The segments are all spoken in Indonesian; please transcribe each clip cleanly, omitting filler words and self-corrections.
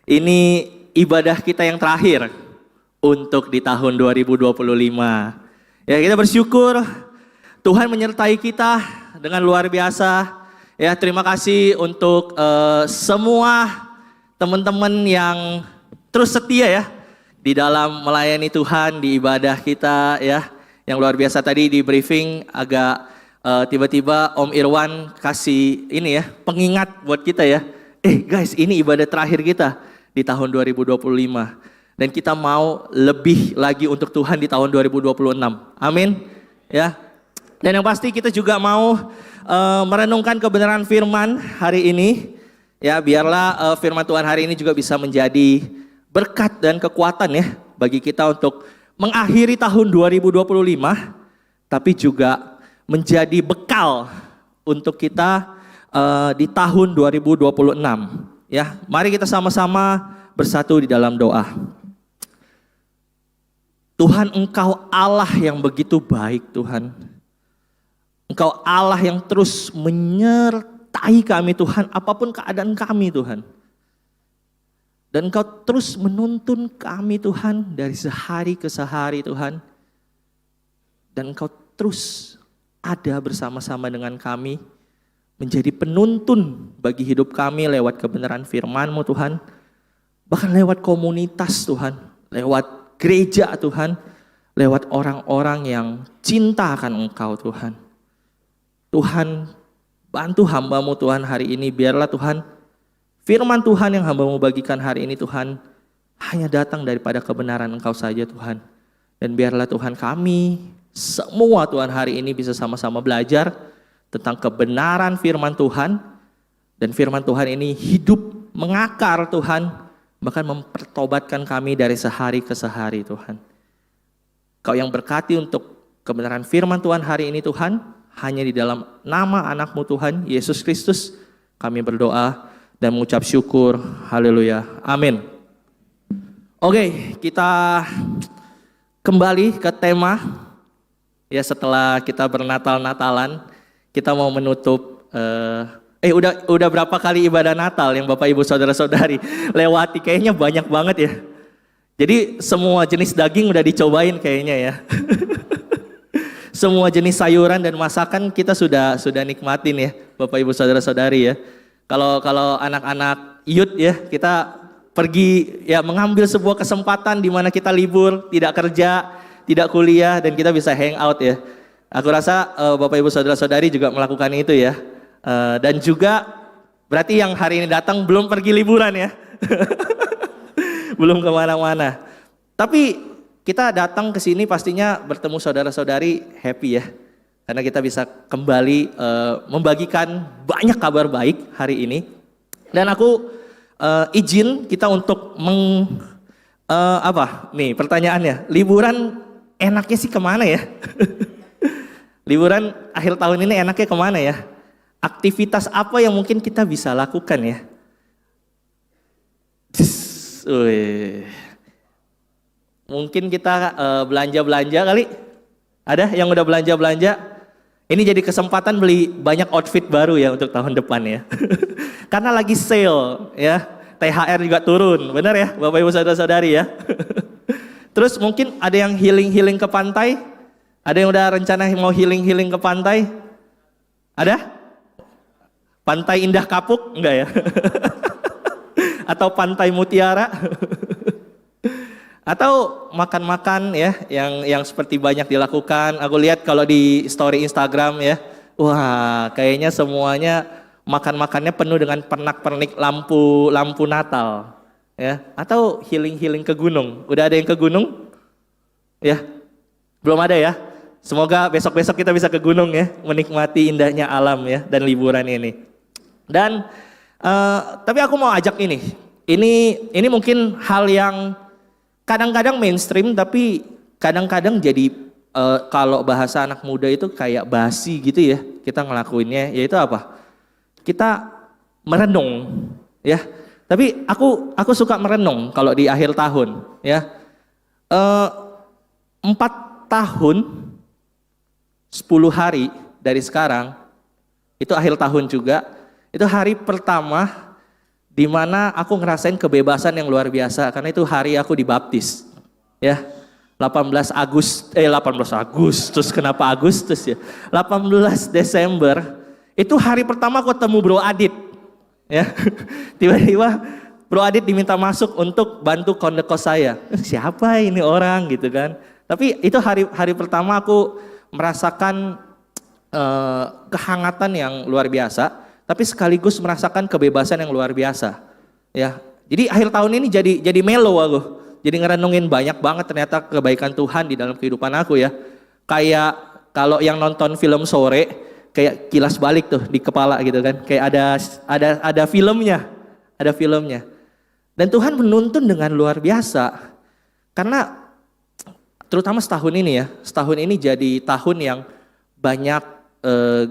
Ini ibadah kita yang terakhir untuk di tahun 2025. Ya, kita bersyukur Tuhan menyertai kita dengan luar biasa. Ya, terima kasih untuk semua teman-teman yang terus setia ya di dalam melayani Tuhan di ibadah kita ya. Yang luar biasa tadi di briefing agak tiba-tiba Om Irwan kasih ini ya, pengingat buat kita ya. Guys, ini ibadah terakhir kita di tahun 2025. Dan kita mau lebih lagi untuk Tuhan di tahun 2026. Amin. Ya. Dan yang pasti kita juga mau merenungkan kebenaran firman hari ini. Ya, biarlah firman Tuhan hari ini juga bisa menjadi berkat dan kekuatan ya bagi kita untuk mengakhiri tahun 2025, tapi juga menjadi bekal untuk kita di tahun 2026. Ya, mari kita sama-sama bersatu di dalam doa. Tuhan, Engkau Allah yang begitu baik Tuhan. Engkau Allah yang terus menyertai kami Tuhan, apapun keadaan kami Tuhan. Dan Engkau terus menuntun kami Tuhan dari sehari ke sehari Tuhan. Dan Engkau terus ada bersama-sama dengan kami. Menjadi penuntun bagi hidup kami lewat kebenaran firman-Mu Tuhan. Bahkan lewat komunitas Tuhan. Lewat gereja Tuhan. Lewat orang-orang yang cinta akan Engkau Tuhan. Tuhan, bantu hamba-Mu Tuhan hari ini. Biarlah Tuhan, firman Tuhan yang hamba-Mu bagikan hari ini Tuhan, hanya datang daripada kebenaran Engkau saja Tuhan. Dan biarlah Tuhan kami semua Tuhan hari ini bisa sama-sama belajar tentang kebenaran firman Tuhan. Dan firman Tuhan ini hidup, mengakar Tuhan, bahkan mempertobatkan kami dari sehari ke sehari Tuhan. Kau yang berkati untuk kebenaran firman Tuhan hari ini Tuhan, hanya di dalam nama anak-Mu Tuhan, Yesus Kristus, kami berdoa dan mengucap syukur. Haleluya. Amin. Oke, kita kembali ke tema. Ya, setelah kita bernatal-natalan, kita mau menutup udah berapa kali ibadah Natal yang Bapak Ibu Saudara-saudari lewati? Kayaknya banyak banget ya. Jadi semua jenis daging udah dicobain kayaknya ya. Semua jenis sayuran dan masakan kita sudah nikmatin ya, Bapak Ibu Saudara-saudari ya. Kalau anak-anak youth ya, kita pergi ya mengambil sebuah kesempatan di mana kita libur, tidak kerja, tidak kuliah, dan kita bisa hang out ya. Aku rasa Bapak Ibu Saudara-saudari juga melakukan itu ya. Dan juga berarti yang hari ini datang belum pergi liburan ya. Belum kemana-mana. Tapi kita datang ke sini pastinya bertemu saudara-saudari happy ya. Karena kita bisa kembali membagikan banyak kabar baik hari ini. Dan aku izin kita untuk nih pertanyaannya, liburan enaknya sih kemana ya? Liburan akhir tahun ini enaknya kemana ya? Aktivitas apa yang mungkin kita bisa lakukan ya? Mungkin kita belanja-belanja kali. Ada yang udah belanja-belanja? Ini jadi kesempatan beli banyak outfit baru ya untuk tahun depan ya. Karena lagi sale ya. THR juga turun, benar ya Bapak Ibu Saudara-saudari ya. Terus mungkin ada yang healing-healing ke pantai. Ada yang udah rencana mau healing-healing ke pantai? Ada? Pantai Indah Kapuk? Enggak ya? Atau Pantai Mutiara? Atau makan-makan ya yang seperti banyak dilakukan. Aku lihat kalau di story Instagram ya, wah kayaknya semuanya makan-makannya penuh dengan pernak-pernik lampu Natal ya. Atau healing-healing ke gunung. Udah ada yang ke gunung? Ya, belum ada ya. Semoga besok-besok kita bisa ke gunung ya, menikmati indahnya alam ya dan liburan ini. Dan tapi aku mau ajak ini mungkin hal yang kadang-kadang mainstream, tapi kadang-kadang jadi kalau bahasa anak muda itu kayak basi gitu ya kita ngelakuinnya, yaitu apa? Kita merenung ya. Tapi aku suka merenung kalau di akhir tahun ya. 4 tahun 10 hari dari sekarang itu akhir tahun juga. Itu hari pertama di mana aku ngerasain kebebasan yang luar biasa karena itu hari aku dibaptis. Ya. 18 Agustus, kenapa Agustus ya? 18 Desember, itu hari pertama aku ketemu Bro Adit. Ya. Tiba-tiba Bro Adit diminta masuk untuk bantu kondekos saya. Siapa ini orang gitu kan. Tapi itu hari pertama aku merasakan kehangatan yang luar biasa, tapi sekaligus merasakan kebebasan yang luar biasa. Ya. Jadi akhir tahun ini jadi mellow aku. Jadi ngerenungin banyak banget ternyata kebaikan Tuhan di dalam kehidupan aku ya. Kayak kalau yang nonton film sore, kayak kilas balik tuh di kepala gitu kan. Kayak ada filmnya, ada filmnya. Dan Tuhan menuntun dengan luar biasa. Karena terutama setahun ini ya, setahun ini jadi tahun yang banyak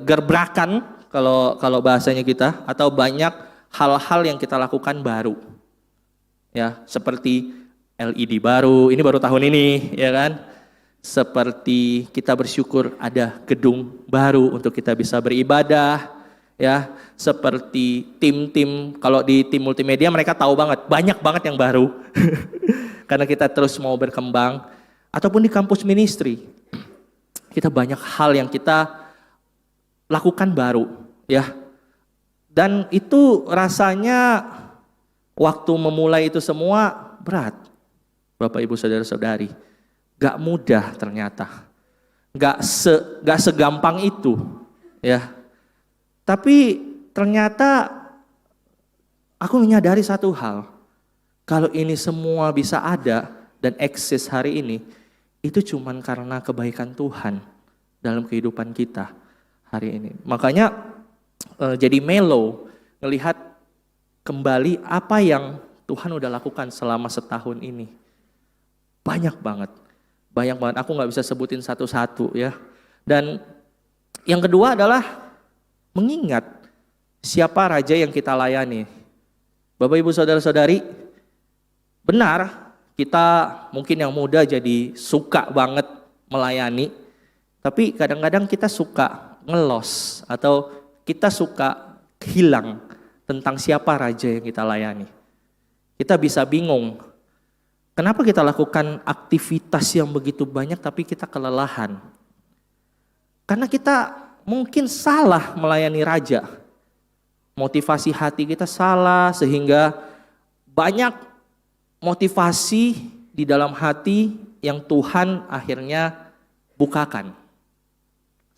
gerbrakan kalau bahasanya kita, atau banyak hal-hal yang kita lakukan baru. Ya, seperti LED baru, ini baru tahun ini, ya kan? Seperti kita bersyukur ada gedung baru untuk kita bisa beribadah, ya. Seperti tim-tim, kalau di tim multimedia mereka tahu banget, banyak banget yang baru. Karena kita terus mau berkembang. Ataupun di kampus ministry, kita banyak hal yang kita lakukan baru, ya. Dan itu rasanya waktu memulai itu semua berat. Bapak Ibu Saudara-saudari, gak mudah ternyata, gak segampang itu, ya. Tapi ternyata aku menyadari satu hal, kalau ini semua bisa ada dan eksis hari ini, itu cuman karena kebaikan Tuhan dalam kehidupan kita hari ini. Makanya jadi mellow ngelihat kembali apa yang Tuhan udah lakukan selama setahun ini. Banyak banget. Aku gak bisa sebutin satu-satu ya. Dan yang kedua adalah mengingat siapa raja yang kita layani. Bapak Ibu Saudara-saudari, benar kita mungkin yang muda jadi suka banget melayani. Tapi kadang-kadang kita suka ngelos atau kita suka hilang tentang siapa raja yang kita layani. Kita bisa bingung. Kenapa kita lakukan aktivitas yang begitu banyak tapi kita kelelahan? Karena kita mungkin salah melayani raja. Motivasi hati kita salah sehingga banyak motivasi di dalam hati yang Tuhan akhirnya bukakan.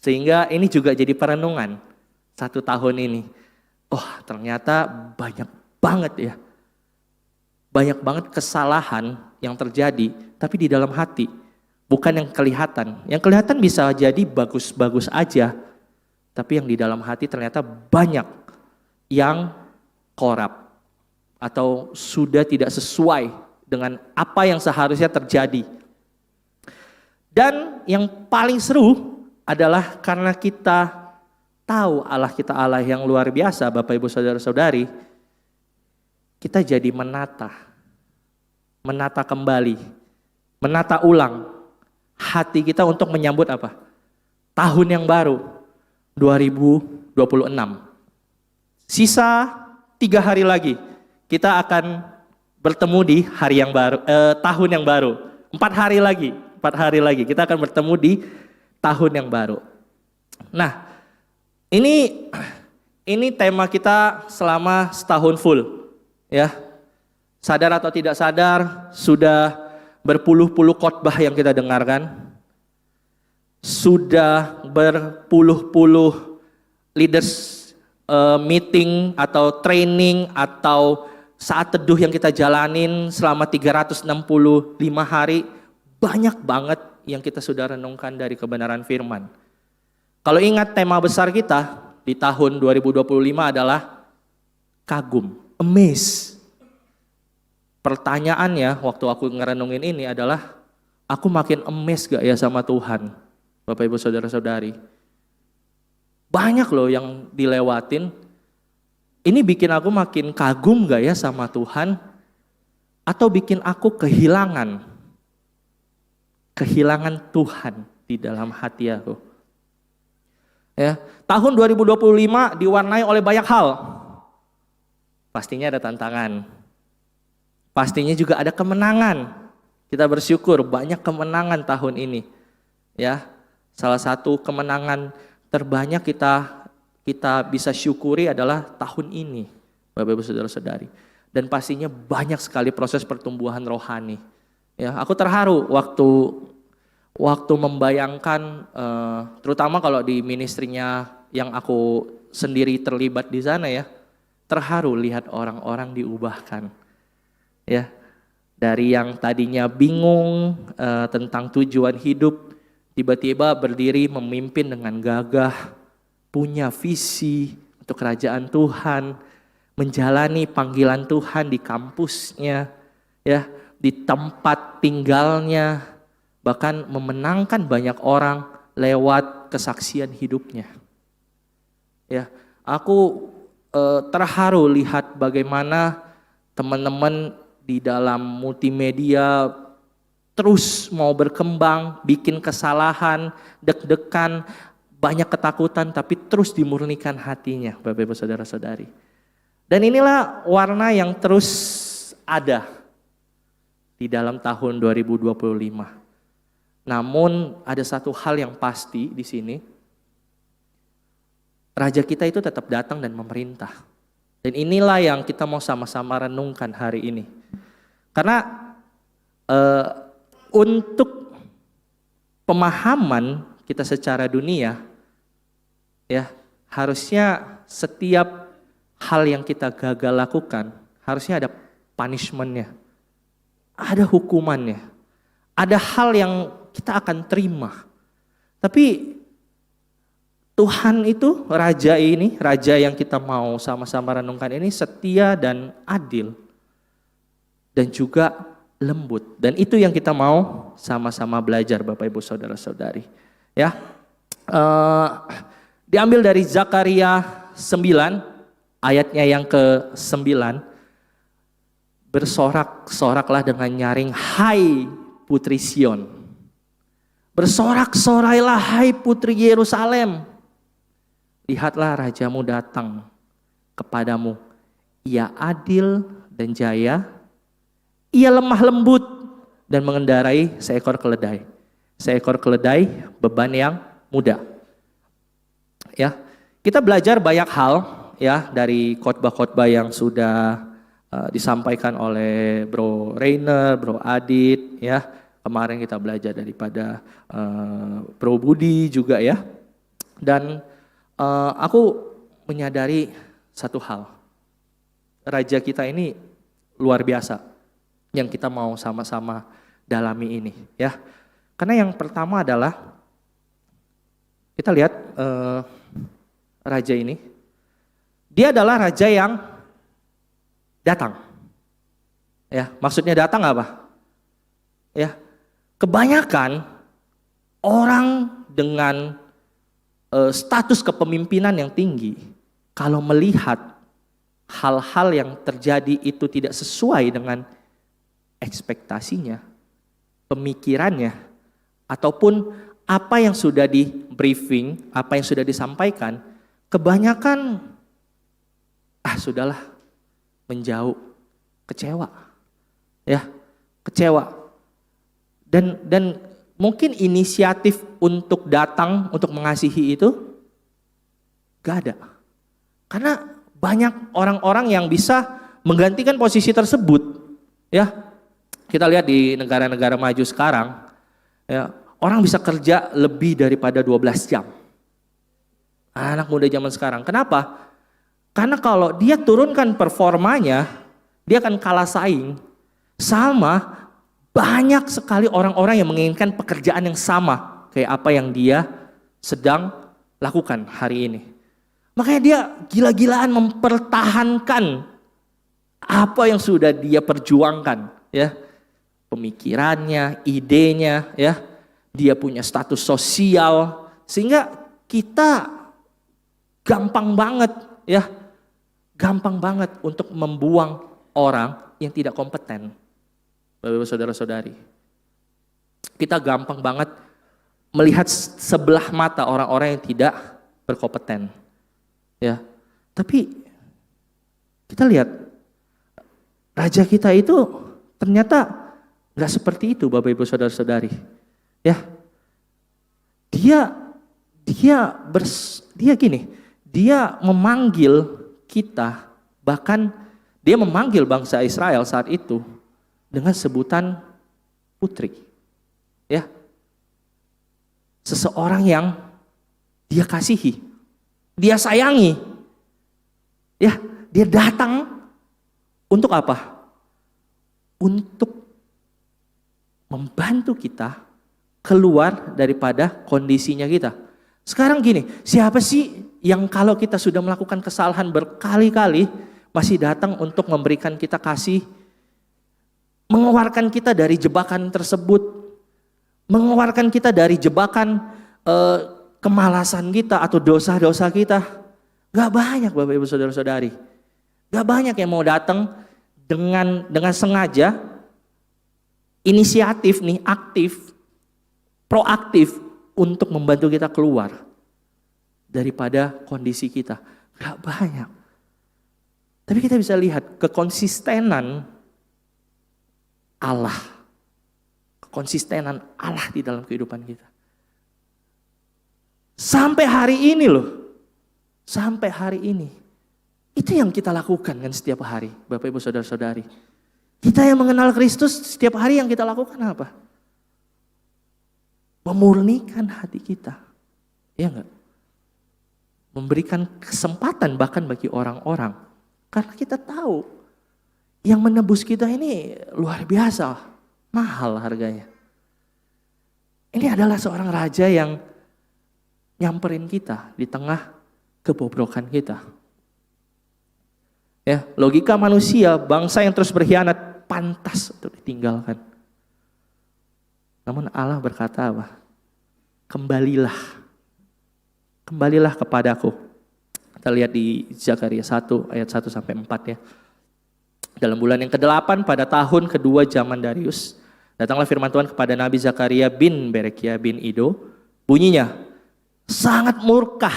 Sehingga ini juga jadi perenungan 1 tahun ini. Oh, ternyata banyak banget ya. Banyak banget kesalahan yang terjadi, tapi di dalam hati, bukan yang kelihatan. Yang kelihatan bisa jadi bagus-bagus aja, tapi yang di dalam hati ternyata banyak yang korup atau sudah tidak sesuai dengan apa yang seharusnya terjadi. Dan yang paling seru adalah karena kita tahu Allah kita Allah yang luar biasa, Bapak Ibu Saudara-saudari, kita jadi menata kembali, menata ulang hati kita untuk menyambut apa? Tahun yang baru, 2026. Sisa 3 hari lagi, kita akan bertemu di hari yang baru, tahun yang baru. 4 hari lagi, kita akan bertemu di tahun yang baru. Nah, ini tema kita selama setahun full, ya. Sadar atau tidak sadar, sudah berpuluh-puluh khotbah yang kita dengarkan. Sudah berpuluh-puluh leaders meeting atau training atau saat teduh yang kita jalanin selama 365 hari. Banyak banget yang kita sudah renungkan dari kebenaran firman. Kalau ingat tema besar kita di tahun 2025 adalah kagum, amaze. Pertanyaannya waktu aku ngerenungin ini adalah, aku makin amazed gak ya sama Tuhan, Bapak Ibu Saudara-saudari. Banyak loh yang dilewatin. Ini bikin aku makin kagum gak ya sama Tuhan, atau bikin aku kehilangan Tuhan di dalam hati aku. Ya, tahun 2025 diwarnai oleh banyak hal. pastinya ada tantangan. Pastinya juga ada kemenangan. Kita bersyukur banyak kemenangan tahun ini. Ya, salah satu kemenangan terbanyak kita bisa syukuri adalah tahun ini, Bapak Ibu Saudara-saudari. Dan pastinya banyak sekali proses pertumbuhan rohani. Ya, aku terharu waktu membayangkan, terutama kalau di ministrinya yang aku sendiri terlibat di sana ya, terharu lihat orang-orang diubahkan. Ya, dari yang tadinya bingung tentang tujuan hidup, tiba-tiba berdiri memimpin dengan gagah, punya visi untuk kerajaan Tuhan, menjalani panggilan Tuhan di kampusnya, ya, di tempat tinggalnya, bahkan memenangkan banyak orang lewat kesaksian hidupnya. Ya, aku terharu lihat bagaimana teman-teman di dalam multimedia terus mau berkembang, bikin kesalahan, deg-degan, banyak ketakutan, tapi terus dimurnikan hatinya, Bapak Ibu Saudara-saudari. Dan inilah warna yang terus ada di dalam tahun 2025. Namun ada satu hal yang pasti di sini, Raja kita itu tetap datang dan memerintah. Dan inilah yang kita mau sama-sama renungkan hari ini. Karena untuk pemahaman kita secara dunia, ya, harusnya setiap hal yang kita gagal lakukan, harusnya ada punishment-nya, ada hukumannya, ada hal yang kita akan terima. Tapi Tuhan itu, Raja yang kita mau sama-sama renungkan ini setia dan adil, dan juga lembut. Dan itu yang kita mau sama-sama belajar, Bapak Ibu Saudara-saudari. Ya, diambil dari Zakaria 9 ayatnya yang ke-9. Bersorak-soraklah dengan nyaring, hai putri Sion. Bersorak-sorailah hai putri Yerusalem. Lihatlah rajamu datang kepadamu. Ia adil dan jaya. Ia lemah lembut dan mengendarai seekor keledai. Seekor keledai beban yang mudah. Ya, kita belajar banyak hal ya dari khotbah-khotbah yang sudah disampaikan oleh Bro Rainer, Bro Adit ya. Kemarin kita belajar daripada Bro Budi juga ya. Dan aku menyadari satu hal. Raja kita ini luar biasa yang kita mau sama-sama dalami ini ya. Karena yang pertama adalah kita lihat raja ini, dia adalah raja yang datang. Ya, maksudnya datang apa? Ya, kebanyakan orang dengan status kepemimpinan yang tinggi, kalau melihat hal-hal yang terjadi itu tidak sesuai dengan ekspektasinya, pemikirannya, ataupun apa yang sudah di briefing, apa yang sudah disampaikan, kebanyakan sudahlah, menjauh, kecewa. Ya, kecewa. Dan mungkin inisiatif untuk datang, untuk mengasihi itu gak ada. Karena banyak orang-orang yang bisa menggantikan posisi tersebut. Ya, kita lihat di negara-negara maju sekarang, ya, orang bisa kerja lebih daripada 12 jam. Anak muda zaman sekarang. Kenapa? Karena kalau dia turunkan performanya, dia akan kalah saing sama banyak sekali orang-orang yang menginginkan pekerjaan yang sama kayak apa yang dia sedang lakukan hari ini. Makanya dia gila-gilaan mempertahankan apa yang sudah dia perjuangkan, ya. Pemikirannya, idenya, ya. Dia punya status sosial sehingga kita gampang banget, ya. Gampang banget untuk membuang orang yang tidak kompeten. Bapak-Ibu saudara-saudari, kita gampang banget melihat sebelah mata orang-orang yang tidak berkompeten. Ya, tapi kita lihat raja kita itu ternyata nggak seperti itu, Bapak Ibu Saudara-saudari. Ya, dia gini, dia memanggil kita, bahkan dia memanggil bangsa Israel saat itu dengan sebutan putri. Ya, seseorang yang dia kasihi, dia sayangi. Ya, dia datang untuk apa? Untuk membantu kita keluar daripada kondisinya kita. Sekarang gini, siapa sih yang kalau kita sudah melakukan kesalahan berkali-kali masih datang untuk memberikan kita kasih, mengeluarkan kita dari jebakan tersebut, mengeluarkan kita dari jebakan kemalasan kita atau dosa-dosa kita? Gak banyak, Bapak Ibu Saudara-saudari. Gak banyak yang mau datang dengan sengaja, inisiatif nih, aktif, proaktif untuk membantu kita keluar daripada kondisi kita. Gak banyak. Tapi kita bisa lihat kekonsistenan Allah. Kekonsistenan Allah di dalam kehidupan kita. Sampai hari ini loh. Sampai hari ini. Itu yang kita lakukan kan setiap hari, Bapak Ibu Saudara-saudari. Kita yang mengenal Kristus, setiap hari yang kita lakukan apa? Memurnikan hati kita. Ya enggak? Memberikan kesempatan bahkan bagi orang-orang. Karena kita tahu yang menebus kita ini luar biasa, mahal harganya. Ini adalah seorang raja yang nyamperin kita di tengah kebobrokan kita. Ya, logika manusia, bangsa yang terus berkhianat pantas untuk ditinggalkan. Namun Allah berkata apa? Kembalilah. Kembalilah kepadaku. Kita lihat di Zakaria 1 ayat 1 sampai 4 ya. Dalam bulan yang ke-8 pada tahun kedua zaman Darius, datanglah firman Tuhan kepada Nabi Zakaria bin Berekia bin Ido. Bunyinya, sangat murka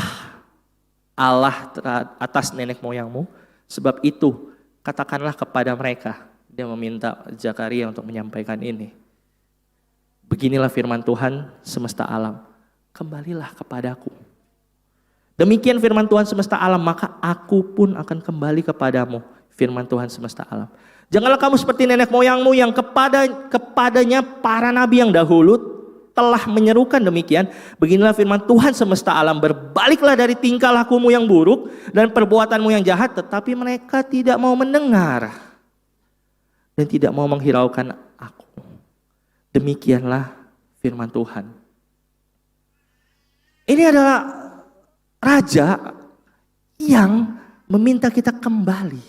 Allah atas nenek moyangmu, sebab itu katakanlah kepada mereka. Dia meminta Zakaria untuk menyampaikan ini. Beginilah firman Tuhan semesta alam, kembalilah kepadaku. Demikian firman Tuhan semesta alam, maka aku pun akan kembali kepadamu, firman Tuhan semesta alam. Janganlah kamu seperti nenek moyangmu yang kepadanya para nabi yang dahulu telah menyerukan demikian. Beginilah firman Tuhan semesta alam, berbaliklah dari tingkah lakumu yang buruk dan perbuatanmu yang jahat, tetapi mereka tidak mau mendengar dan tidak mau menghiraukan aku. Demikianlah firman Tuhan. Ini adalah raja yang meminta kita kembali.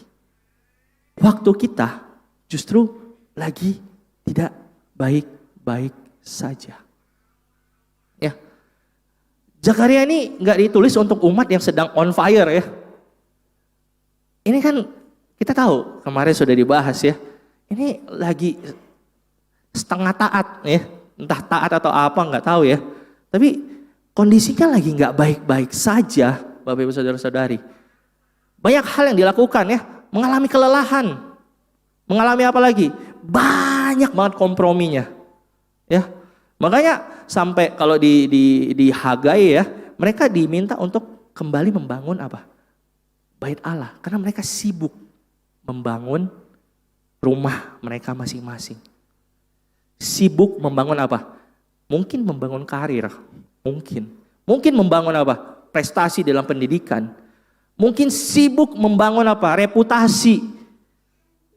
Waktu kita justru lagi tidak baik-baik saja. Ya, Zakaria ini nggak ditulis untuk umat yang sedang on fire ya. Ini kan kita tahu kemarin sudah dibahas ya. Ini lagi setengah taat ya, entah taat atau apa nggak tahu ya. Tapi kondisinya lagi nggak baik-baik saja, Bapak Ibu Saudara-saudari. Banyak hal yang dilakukan ya, mengalami kelelahan, mengalami apa lagi? Banyak banget komprominya, ya. Makanya sampai kalau di Hagai ya, mereka diminta untuk kembali membangun apa? Bait Allah, karena mereka sibuk membangun rumah mereka masing-masing. Sibuk membangun apa? Mungkin membangun karir, mungkin membangun apa? Prestasi dalam pendidikan. Mungkin sibuk membangun apa? Reputasi.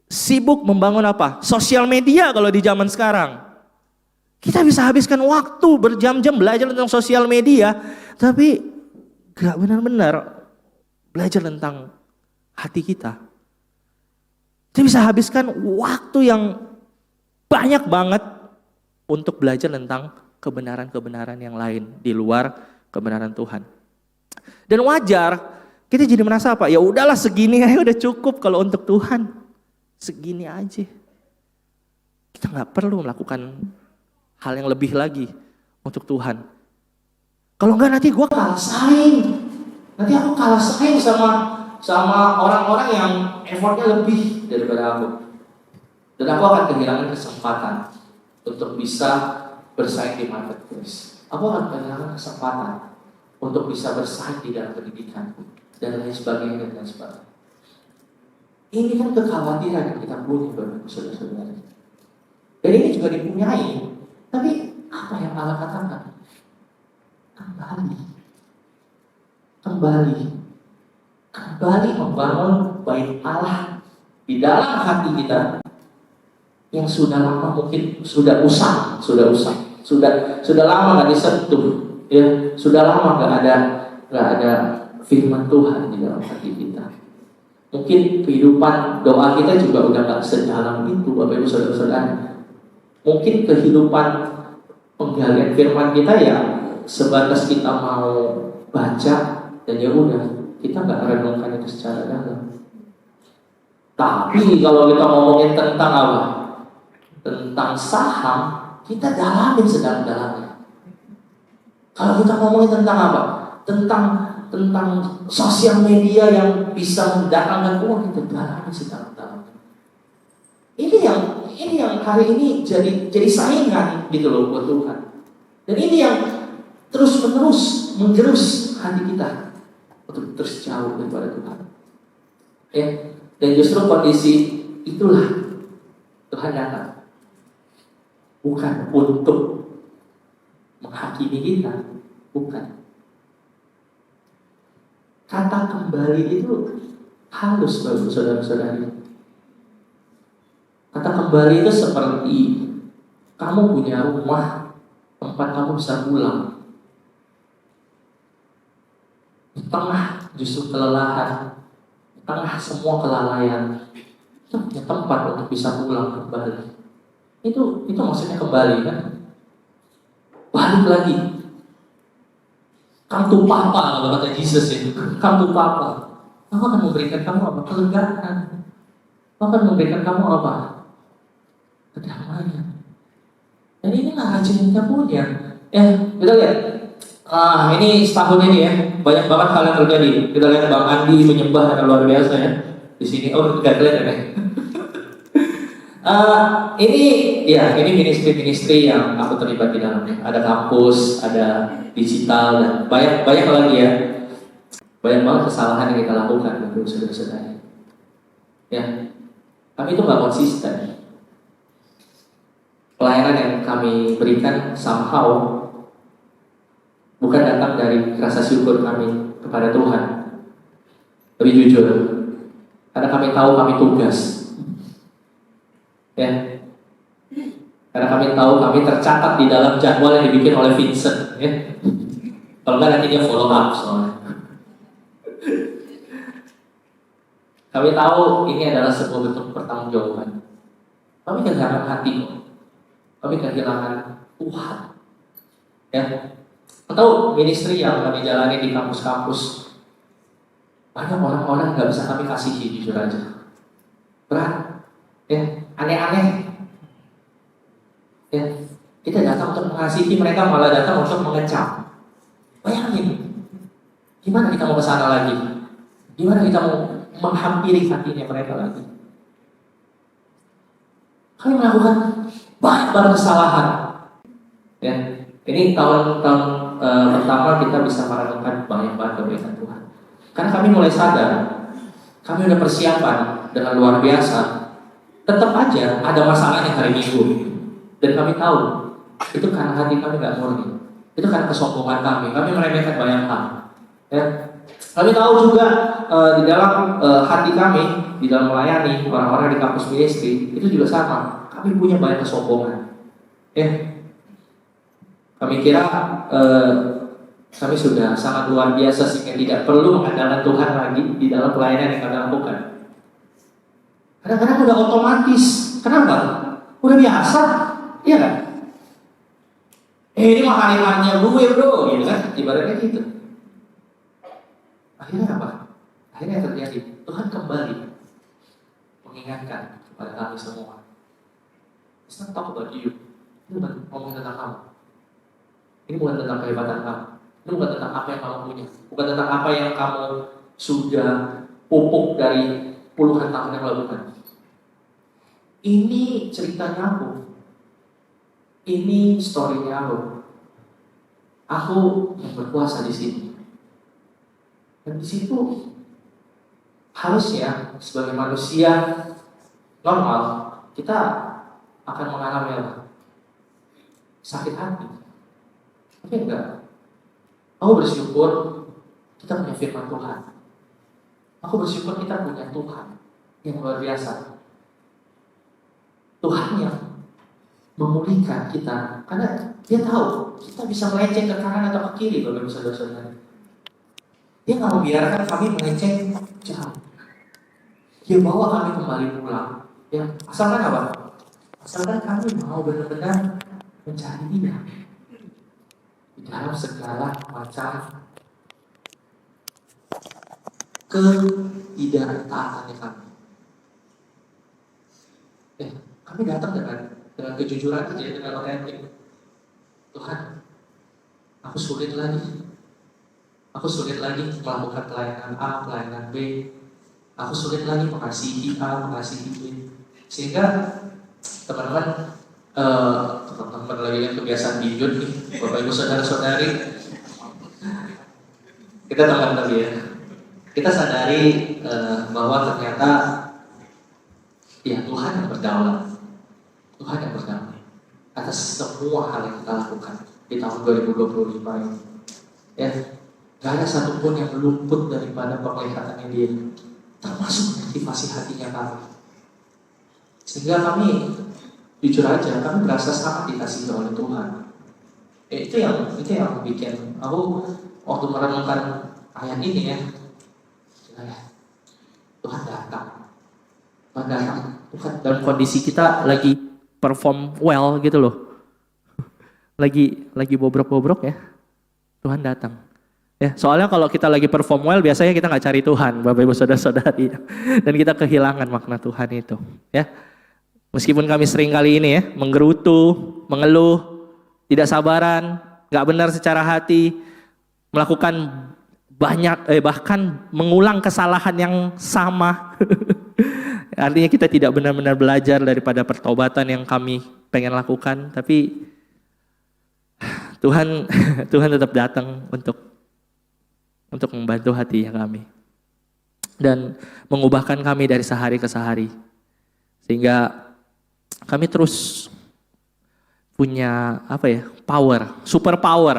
Sibuk membangun apa? Sosial media kalau di zaman sekarang. Kita bisa habiskan waktu berjam-jam belajar tentang sosial media, tapi gak benar-benar belajar tentang hati kita. Kita bisa habiskan waktu yang banyak banget untuk belajar tentang kebenaran-kebenaran yang lain di luar kebenaran Tuhan. Dan wajar kita jadi merasa apa? Ya udahlah segini aja udah cukup kalau untuk Tuhan. Segini aja. Kita nggak perlu melakukan hal yang lebih lagi untuk Tuhan. Kalau enggak nanti gue kalah saing. Nanti aku kalah saing sama orang-orang yang effortnya lebih daripada aku. Dan aku akan kehilangan kesempatan untuk bisa bersaing di marketplace. Aku akan kehilangan kesempatan untuk bisa bersaing di dalam pendidikan dan lain sebagainya dan lain sebagainya. Ini kan kekhawatiran yang kita punya, Bapak Saudara-saudara. Dan ini juga dipunyai. Tapi apa yang Allah katakan? Kembali membangun bait Allah di dalam hati kita yang sudah lama mungkin sudah usang, sudah lama nggak disentuh, ya, sudah lama nggak ada firman Tuhan di dalam hati kita. Mungkin kehidupan doa kita juga udah nggak sedalam itu, Bapak Ibu Saudara-saudara. Mungkin kehidupan penggalian firman kita ya sebatas kita mau baca dan ya udah, kita nggak renungkan itu secara dalam. Tapi kalau kita ngomongin tentang apa? Tentang saham, kita dalamin sedalam-dalamnya. Kalau kita ngomongin tentang apa? Tentang sosial media yang bisa mendatangkan uang, kita dalamin sedalam-dalamnya. Ini yang hari ini jadi saingan gitu loh buat Tuhan. Dan ini yang terus-menerus menggerus hati kita untuk terus jauh daripada Tuhan. Ya, dan justru kondisi itulah Tuhan datang. Bukan untuk menghakimi kita, bukan. Kata kembali itu halus bagi saudara-saudari. Kata kembali itu seperti kamu punya rumah tempat kamu bisa pulang. Di tengah justru kelelahan, di tengah semua kelalaian, itu punya tempat untuk bisa pulang kembali. Itu maksudnya kembali kan? Balik lagi. Come to Papa, kalau kata Yesus itu. Come to Papa. Aku akan memberikan kamu apa? Kelegaan. Aku akan memberikan kamu apa? Kedamaian. Dan inilah hasil yang kita punya. Kita lihat. Ini setahun ini ya, banyak banget hal yang terjadi. Kita lihat Bang Andi menyembah yang luar biasa ya. Di sini, nggak kelihatan ya. Ini ministry-ministry yang aku terlibat di dalamnya. Ada kampus, ada digital, dan banyak lagi ya. Banyak banget kesalahan yang kita lakukan, saudara-saudara. Ya, kami itu nggak konsisten. Pelayanan yang kami berikan somehow bukan datang dari rasa syukur kami kepada Tuhan. Lebih jujur, karena kami tahu kami tugas. Ya, karena kami tahu kami tercatat di dalam jadwal yang dibikin oleh Vincent. Ya, kalau nggak nanti dia follow up soalnya. Kami tahu ini adalah sebuah bentuk pertanggungjawaban. Kami kehilangan hati, kami kehilangan Tuhan. Ya, atau ministry yang kami jalani di kampus-kampus, banyak orang-orang nggak bisa kami kasihi, jujur aja. Berat, ya, aneh-aneh. Ya, kita datang untuk mengasihi mereka, malah datang untuk mengecam. Bayangin, gimana kita mau kesana lagi? Gimana kita mau menghampiri hatinya mereka lagi? Kami melakukan banyak banget kesalahan. Ya, ini tahun-tahun pertama kita bisa merenungkan banyak banget kebaikan Tuhan. Karena kami mulai sadar, kami udah persiapan dengan luar biasa. Tetap aja ada masalahnya hari Minggu. Dan kami tahu, itu karena hati kami gak murni. Itu karena kesombongan kami. Kami meremehkan banyak hal. Ya. Kami tahu juga di dalam hati kami, di dalam melayani orang-orang di kampus ministry, itu juga sama. Kami punya banyak kesombongan. Ya. Kami kira kami sudah sangat luar biasa sehingga tidak perlu mengandalkan Tuhan lagi di dalam pelayanan yang kami lakukan. Kadang-kadang udah otomatis. Kenapa? Udah biasa, iya kan? Ini mah hari-harinya gue bro, gitu kan? Ibaratnya gitu. Akhirnya apa? Akhirnya terjadi Tuhan kembali mengingatkan kepada kami semua. It's not talk about you. Ini bukan ngomong tentang kamu. Ini bukan tentang kehebatan kamu. Ini bukan tentang apa yang kamu punya. Bukan tentang apa yang kamu sudah pupuk dari puluhan tahun yang lalu kan. Ini ceritanya aku, ini story-nya aku. Aku yang berkuasa di sini. Dan di situ harusnya sebagai manusia normal kita akan mengalami apa? Sakit hati. Tapi enggak. Aku bersyukur kita punya firman Tuhan. Aku bersyukur kita punya Tuhan yang luar biasa. Tuhan yang memulihkan kita karena Dia tahu kita bisa melenceng ke kanan atau ke kiri, Bapak Ibu Saudara-saudara. Dia nggak membiarkan kami melenceng jauh. Dia bawa kami kembali pulang. Ya, asalkan apa? Asalkan kami mau benar-benar mencari Dia di dalam segala macam ketidaktaatannya kami. Kami datang dengan kejujuran aja, dengan otentik. Tuhan, aku sulit lagi. Aku sulit lagi melakukan pelayanan A, pelayanan B. Aku sulit lagi mengasihi A, mengasihi B. Sehingga teman-teman lagi yang kebiasaan bijut nih, Bapak Ibu Saudara-saudari, kita teman-teman ya. Kita sadari bahwa ternyata ya Tuhan yang berdaulat. Tuhan yang berdaulat atas semua hal yang kita lakukan di tahun 2025 ini. Ya, gak ada satupun yang luput daripada penglihatannya Dia, termasuk motivasi hatinya kami. Sehingga kami, jujur aja, kami merasa sangat dikasihi oleh Tuhan. Itu yang bikin aku waktu merenungkan ayat ini ya, Tuhan datang. Tuhan datang. Tuhan dalam kondisi kita lagi perform well gitu loh. Lagi bobrok-bobrok ya. Tuhan datang. Ya, soalnya kalau kita lagi perform well biasanya kita nggak cari Tuhan, Bapak Ibu Saudara-saudari. Dan kita kehilangan makna Tuhan itu, ya. Meskipun kami sering kali ini ya menggerutu, mengeluh, tidak sabaran, nggak benar secara hati, melakukan bahkan mengulang kesalahan yang sama. Artinya kita tidak benar-benar belajar daripada pertobatan yang kami pengen lakukan, tapi Tuhan tetap datang untuk membantu hati kami dan mengubahkan kami dari sehari ke sehari, sehingga kami terus punya super power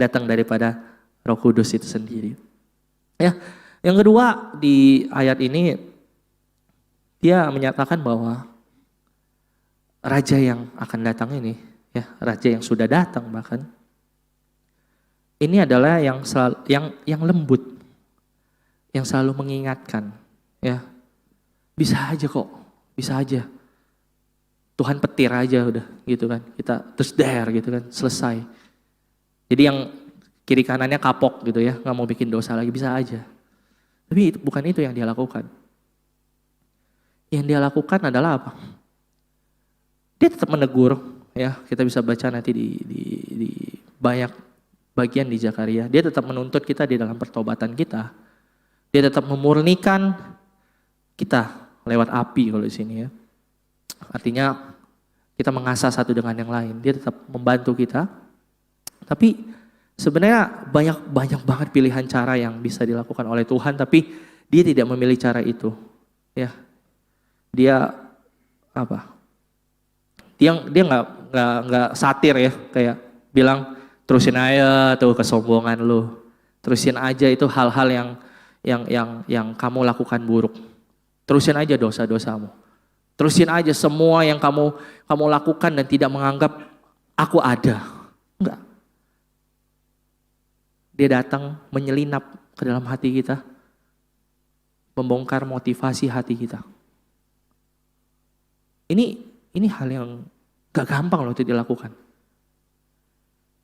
datang daripada Roh Kudus itu sendiri. Ya, yang kedua di ayat ini dia menyatakan bahwa raja yang akan datang ini, ya, raja yang sudah datang bahkan, ini adalah yang lembut, yang selalu mengingatkan, ya, bisa aja kok, bisa aja. Tuhan petir aja udah gitu kan, kita terus gitu kan, selesai. Jadi yang kiri kanannya kapok gitu ya, nggak mau bikin dosa lagi, bisa aja. Tapi bukan itu yang Dia lakukan. Yang Dia lakukan adalah apa? Dia tetap menegur, ya, kita bisa baca nanti di banyak bagian di Zakaria. Dia tetap menuntut kita di dalam pertobatan kita. Dia tetap memurnikan kita lewat api kalau di sini ya. Artinya kita mengasah satu dengan yang lain. Dia tetap membantu kita. Tapi sebenarnya banyak banget pilihan cara yang bisa dilakukan oleh Tuhan, tapi Dia tidak memilih cara itu. Ya. Dia Dia nggak satir ya, kayak bilang terusin aja tuh kesombongan lu. Terusin aja itu hal-hal yang kamu lakukan buruk. Terusin aja dosa-dosamu. Terusin aja semua yang kamu lakukan dan tidak menganggap aku ada. Enggak. Dia datang menyelinap ke dalam hati kita, membongkar motivasi hati kita. Ini hal yang gak gampang loh itu dilakukan.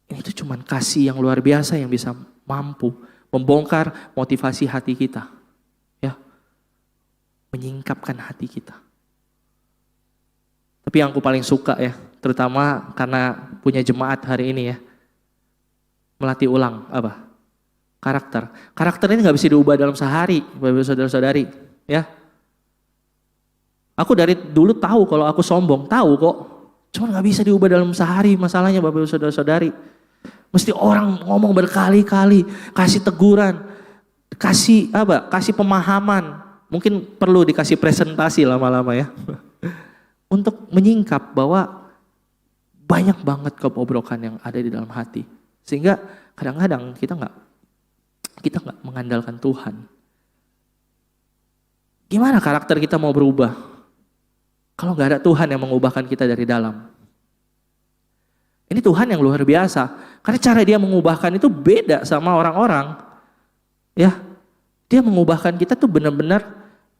Ini tuh cuman kasih yang luar biasa yang bisa mampu membongkar motivasi hati kita, ya, menyingkapkan hati kita. Tapi yang aku paling suka ya, terutama karena punya jemaat hari ini ya, melatih ulang karakter. Karakter ini nggak bisa diubah dalam sehari, Bapak Saudara-saudari, ya. Aku dari dulu tahu kalau aku sombong, tahu kok. Cuman gak bisa diubah dalam sehari masalahnya Bapak Ibu Saudara-saudari. Mesti orang ngomong berkali-kali, kasih teguran, kasih pemahaman. Mungkin perlu dikasih presentasi lama-lama ya. Untuk menyingkap bahwa banyak banget kebobrokan yang ada di dalam hati. Sehingga kadang-kadang kita nggak mengandalkan Tuhan. Gimana karakter kita mau berubah kalau nggak ada Tuhan yang mengubahkan kita dari dalam? Ini Tuhan yang luar biasa. Karena cara dia mengubahkan itu beda sama orang-orang. Ya, dia mengubahkan kita tuh benar-benar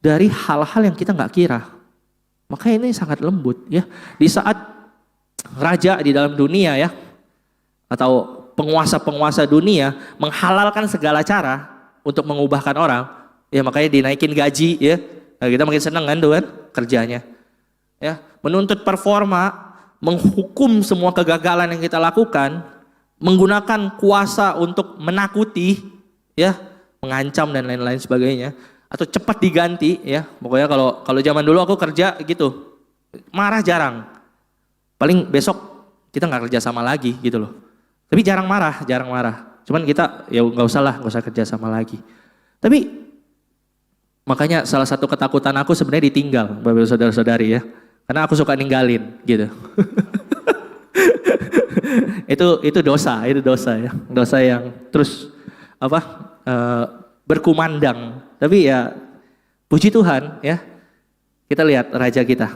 dari hal-hal yang kita nggak kira. Makanya ini sangat lembut ya. Di saat raja di dalam dunia ya, atau penguasa-penguasa dunia menghalalkan segala cara untuk mengubahkan orang, ya makanya dinaikin gaji ya. Nah, kita makin seneng kan tuh kan kerjanya. Ya, menuntut performa, menghukum semua kegagalan yang kita lakukan, menggunakan kuasa untuk menakuti, ya, mengancam dan lain-lain sebagainya, atau cepat diganti, ya. Pokoknya kalau zaman dulu aku kerja gitu, marah jarang, paling besok kita nggak kerja sama lagi gitu loh. Tapi jarang marah. Cuman kita ya nggak usah kerja sama lagi. Tapi makanya salah satu ketakutan aku sebenarnya ditinggal, Bapak saudara-saudari ya. Karena aku suka ninggalin gitu. itu dosa ya. Dosa yang terus berkumandang. Tapi ya puji Tuhan ya. Kita lihat raja kita.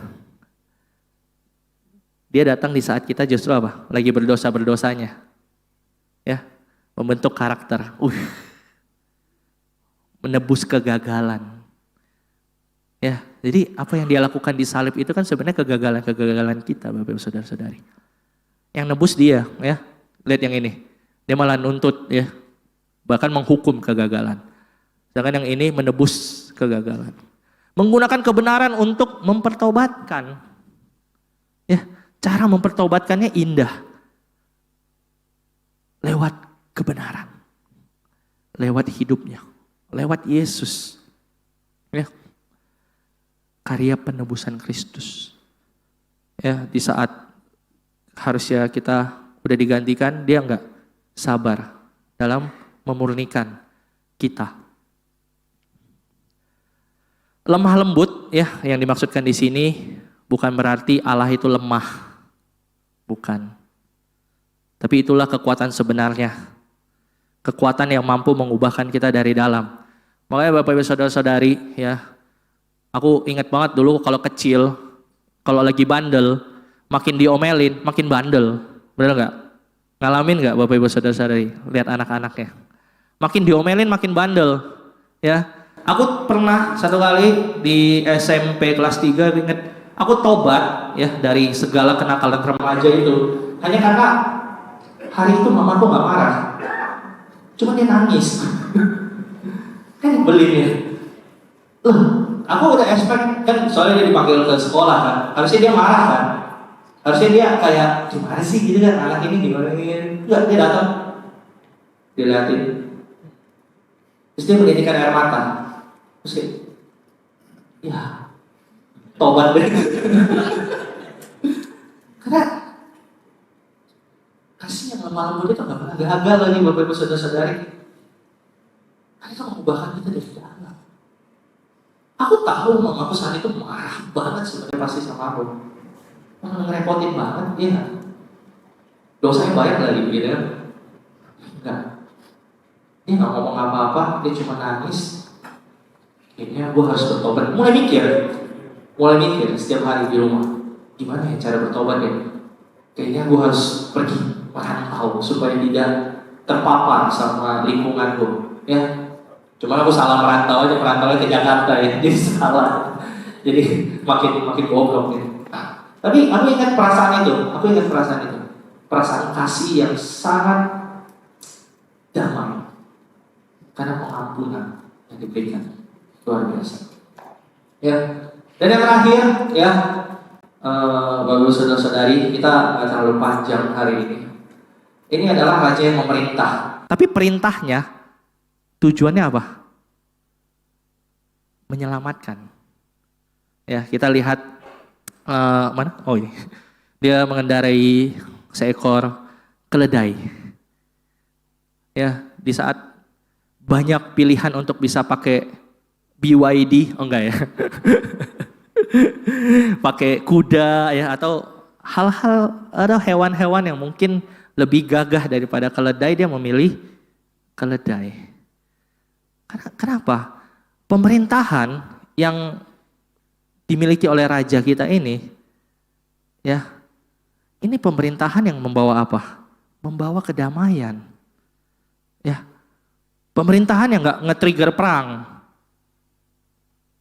Dia datang di saat kita justru lagi berdosa-berdosanya. Ya, membentuk karakter. Menebus kegagalan. Ya, jadi apa yang dia lakukan di salib itu kan sebenarnya kegagalan kita, Bapak Ibu Saudara-saudari. Yang nebus dia, ya. Lihat yang ini. Dia malah nuntut ya. Bahkan menghukum kegagalan. Sedangkan yang ini menebus kegagalan. Menggunakan kebenaran untuk mempertobatkan. Ya, cara mempertobatkannya indah. Lewat kebenaran. Lewat hidupnya. Lewat Yesus. Ya. Karya penebusan Kristus. Ya, di saat harusnya kita udah digantikan, dia enggak sabar dalam memurnikan kita. Lemah lembut ya, yang dimaksudkan di sini bukan berarti Allah itu lemah. Bukan. Tapi itulah kekuatan sebenarnya. Kekuatan yang mampu mengubahkan kita dari dalam. Makanya Bapak Ibu Saudara-saudari ya, aku ingat banget dulu kalau kecil, kalau lagi bandel, makin diomelin, makin bandel. Bener gak? Ngalamin gak Bapak Ibu Saudara-saudari? Lihat anak-anaknya. Makin diomelin, makin bandel. Ya, aku pernah satu kali di SMP kelas 3, ingat, aku tobat ya dari segala kenakalan remaja itu. Hanya karena hari itu mamaku gak marah. Cuma dia nangis. Kan beli ya. Aku udah expect kan, soalnya dia dipanggil ke sekolah kan, harusnya dia marah kan, harusnya dia kayak gimana sih gitu kan, anak ini gimana ini, enggak, dia datang, dia liatin, terus dia menitikkan air mata, terus kayak, ya, tobat deh, karena kasih yang lemah lembut itu nggak gagal lagi Bapak Ibu Saudara-saudari, karena itu mengubahkan kita dari dalam. Aku tahu mamaku saat itu marah banget sebenarnya pasti sama aku. Ngerepotin banget, iya. Dosanya banyak lagi gitu kan. Enggak. Dia gak ngomong apa-apa, dia cuma nangis. Kayaknya gue harus bertobat. Mulai mikir setiap hari di rumah. Gimana ya cara bertobat ya? Kayaknya gue harus pergi merantau supaya tidak terpapar sama lingkunganku. Ya. Cuma aku salah merantaunya ke Jakarta ya, jadi salah. Jadi makin goblok gitu. Nah, tapi aku ingat perasaan itu. Perasaan kasih yang sangat damai. Karena pengampunan yang diberikan. Luar biasa. Ya. Dan yang terakhir ya, Bapak Saudara-saudari, kita nggak terlalu panjang hari ini. Ini adalah raja yang memerintah. Tapi perintahnya tujuannya apa? Menyelamatkan. Ya, kita lihat mana? Oh ini. Dia mengendarai seekor keledai. Ya, di saat banyak pilihan untuk bisa pakai BYD, oh enggak ya. Pakai kuda ya, atau hal-hal ada hewan-hewan yang mungkin lebih gagah daripada keledai, dia memilih keledai. Kenapa? Pemerintahan yang dimiliki oleh raja kita ini, ya, ini pemerintahan yang membawa apa? Membawa kedamaian. Ya, pemerintahan yang nggak nge-trigger perang.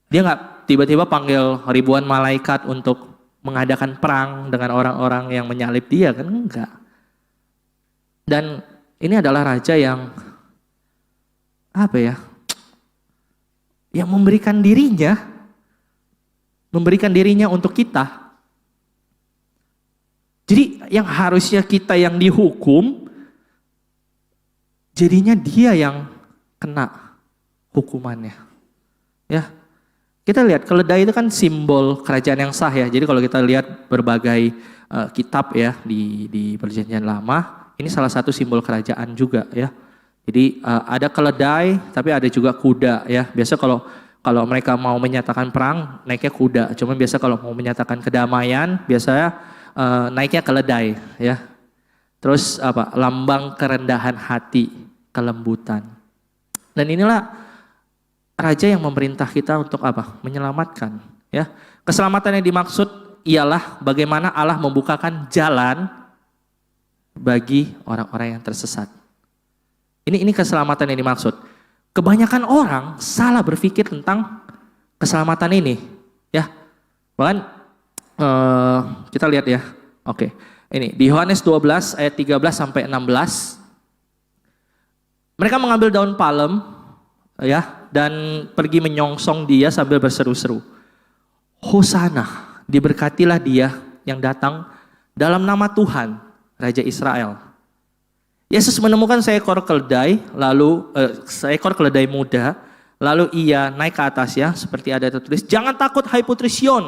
Dia nggak tiba-tiba panggil ribuan malaikat untuk mengadakan perang dengan orang-orang yang menyalib dia, kan enggak. Dan ini adalah raja yang apa ya? Yang memberikan dirinya untuk kita. Jadi yang harusnya kita yang dihukum, jadinya dia yang kena hukumannya. Ya, kita lihat keledai itu kan simbol kerajaan yang sah ya. Jadi kalau kita lihat berbagai kitab ya di Perjanjian Lama, ini salah satu simbol kerajaan juga ya. Jadi ada keledai, tapi ada juga kuda ya. Biasa kalau mereka mau menyatakan perang, naiknya kuda. Cuma biasa kalau mau menyatakan kedamaian, biasanya naiknya keledai ya. Terus apa? Lambang kerendahan hati, kelembutan. Dan inilah raja yang memerintah kita untuk apa? Menyelamatkan ya. Keselamatan yang dimaksud ialah bagaimana Allah membukakan jalan bagi orang-orang yang tersesat. Ini keselamatan yang dimaksud. Kebanyakan orang salah berpikir tentang keselamatan ini, ya. Bahkan kita lihat ya. Oke. Ini di Yohanes 12 ayat 13 sampai 16. Mereka mengambil daun palem ya dan pergi menyongsong dia sambil berseru-seru. Hosana, diberkatilah dia yang datang dalam nama Tuhan, Raja Israel. Yesus menemukan seekor keledai, seekor keledai muda, lalu ia naik ke atasnya seperti ada tertulis, "Jangan takut hai putri Sion."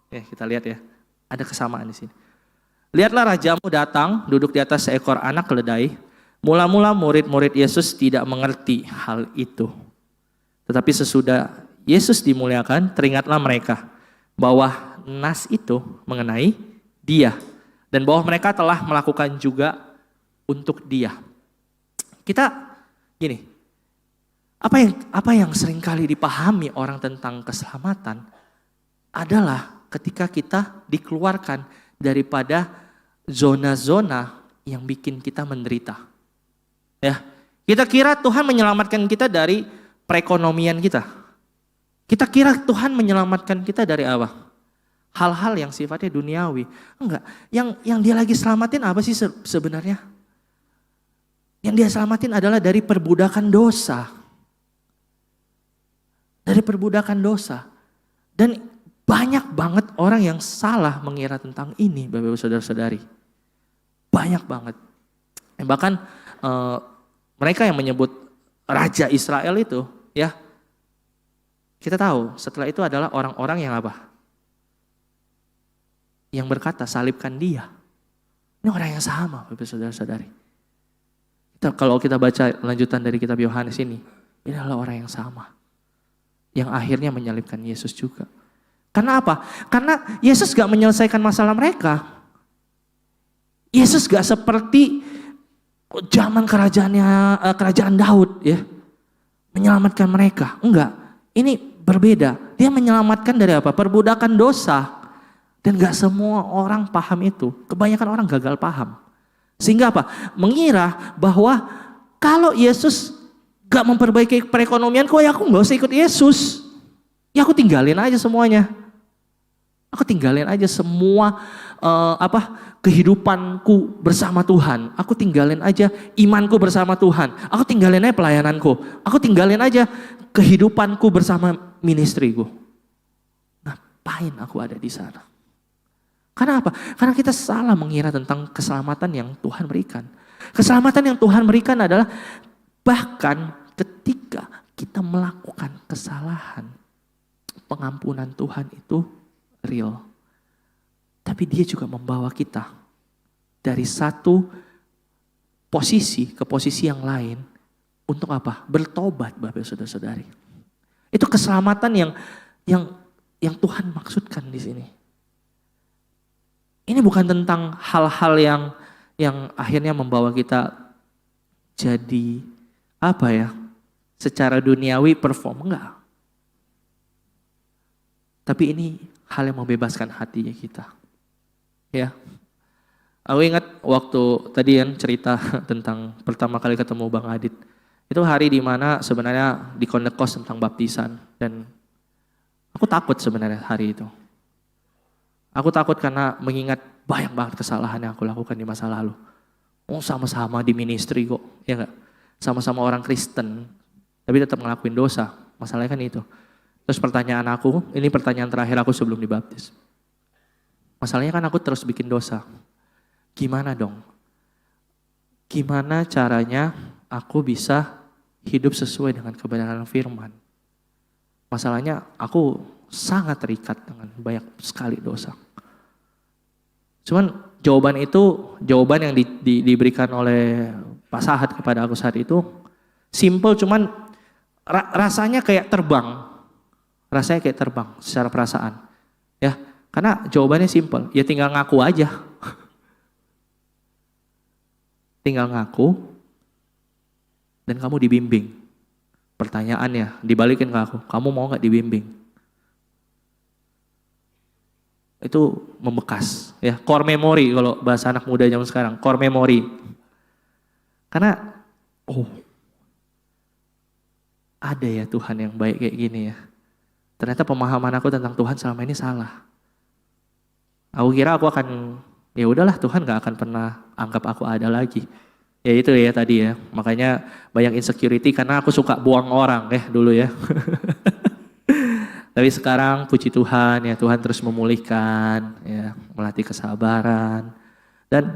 Ya, kita lihat ya, ada kesamaan di sini. "Lihatlah rajamu datang, duduk di atas seekor anak keledai." Mula-mula murid-murid Yesus tidak mengerti hal itu. Tetapi sesudah Yesus dimuliakan, teringatlah mereka bahwa nas itu mengenai dia dan bahwa mereka telah melakukan juga untuk dia. Kita gini, apa yang seringkali dipahami orang tentang keselamatan adalah ketika kita dikeluarkan daripada zona-zona yang bikin kita menderita. Ya, kita kira Tuhan menyelamatkan kita dari perekonomian kita. Kita kira Tuhan menyelamatkan kita dari apa? Hal-hal yang sifatnya duniawi. Enggak, yang dia lagi selamatin apa sih sebenarnya? Yang dia selamatin adalah dari perbudakan dosa. Dari perbudakan dosa. Dan banyak banget orang yang salah mengira tentang ini, Bapak Ibu Saudara-saudari. Banyak banget. Bahkan mereka yang menyebut Raja Israel itu, ya, kita tahu setelah itu adalah orang-orang yang apa? Yang berkata salibkan dia. Ini orang yang sama, Bapak Saudara-saudari. Kalau kita baca lanjutan dari kitab Yohanes ini adalah orang yang sama. Yang akhirnya menyalibkan Yesus juga. Karena apa? Karena Yesus gak menyelesaikan masalah mereka. Yesus gak seperti zaman kerajaan Daud ya, menyelamatkan mereka. Enggak, ini berbeda. Dia menyelamatkan dari apa? Perbudakan dosa. Dan gak semua orang paham itu. Kebanyakan orang gagal paham. Sehingga apa? Mengira bahwa kalau Yesus gak memperbaiki perekonomianku, ya aku gak usah ikut Yesus. Ya aku tinggalin aja semuanya. Aku tinggalin aja semua kehidupanku bersama Tuhan. Aku tinggalin aja imanku bersama Tuhan. Aku tinggalin aja pelayananku. Aku tinggalin aja kehidupanku bersama ministriku. Ngapain aku ada di sana? Karena apa? Karena kita salah mengira tentang keselamatan yang Tuhan berikan. Keselamatan yang Tuhan berikan adalah bahkan ketika kita melakukan kesalahan, pengampunan Tuhan itu real. Tapi dia juga membawa kita dari satu posisi ke posisi yang lain. Untuk apa? Bertobat, Bapak Saudara-saudari. Itu keselamatan yang Tuhan maksudkan di sini. Ini bukan tentang hal-hal yang akhirnya membawa kita jadi apa ya? Secara duniawi perform, enggak. Tapi ini hal yang membebaskan hatinya kita. Ya. Aku ingat waktu tadi yang cerita tentang pertama kali ketemu Bang Adit. Itu hari dimana sebenarnya di Kondekos tentang baptisan. Dan aku takut sebenarnya hari itu. Aku takut karena mengingat banyak banget kesalahan yang aku lakukan di masa lalu. Oh, sama-sama di ministry kok, ya enggak? Sama-sama orang Kristen, tapi tetap ngelakuin dosa. Masalahnya kan itu. Terus pertanyaan aku, ini pertanyaan terakhir aku sebelum dibaptis. Masalahnya kan aku terus bikin dosa. Gimana dong? Gimana caranya aku bisa hidup sesuai dengan kebenaran firman? Masalahnya aku sangat terikat dengan banyak sekali dosa. Cuman jawaban itu, jawaban yang diberikan oleh Pak Sahat kepada aku saat itu, simple cuman rasanya kayak terbang. Rasanya kayak terbang secara perasaan. Ya, karena jawabannya simple, ya tinggal ngaku aja. Tinggal ngaku dan kamu dibimbing. Pertanyaannya dibalikin ke aku, kamu mau gak dibimbing? Itu membekas, ya, core memory kalau bahasa anak muda zaman sekarang, core memory. Karena ada ya Tuhan yang baik kayak gini ya. Ternyata pemahaman aku tentang Tuhan selama ini salah. Aku kira aku akan, ya udahlah Tuhan gak akan pernah anggap aku ada lagi. Ya itu ya tadi ya, makanya banyak insecurity karena aku suka buang orang dulu ya. Tapi sekarang puji Tuhan ya, Tuhan terus memulihkan ya, melatih kesabaran. Dan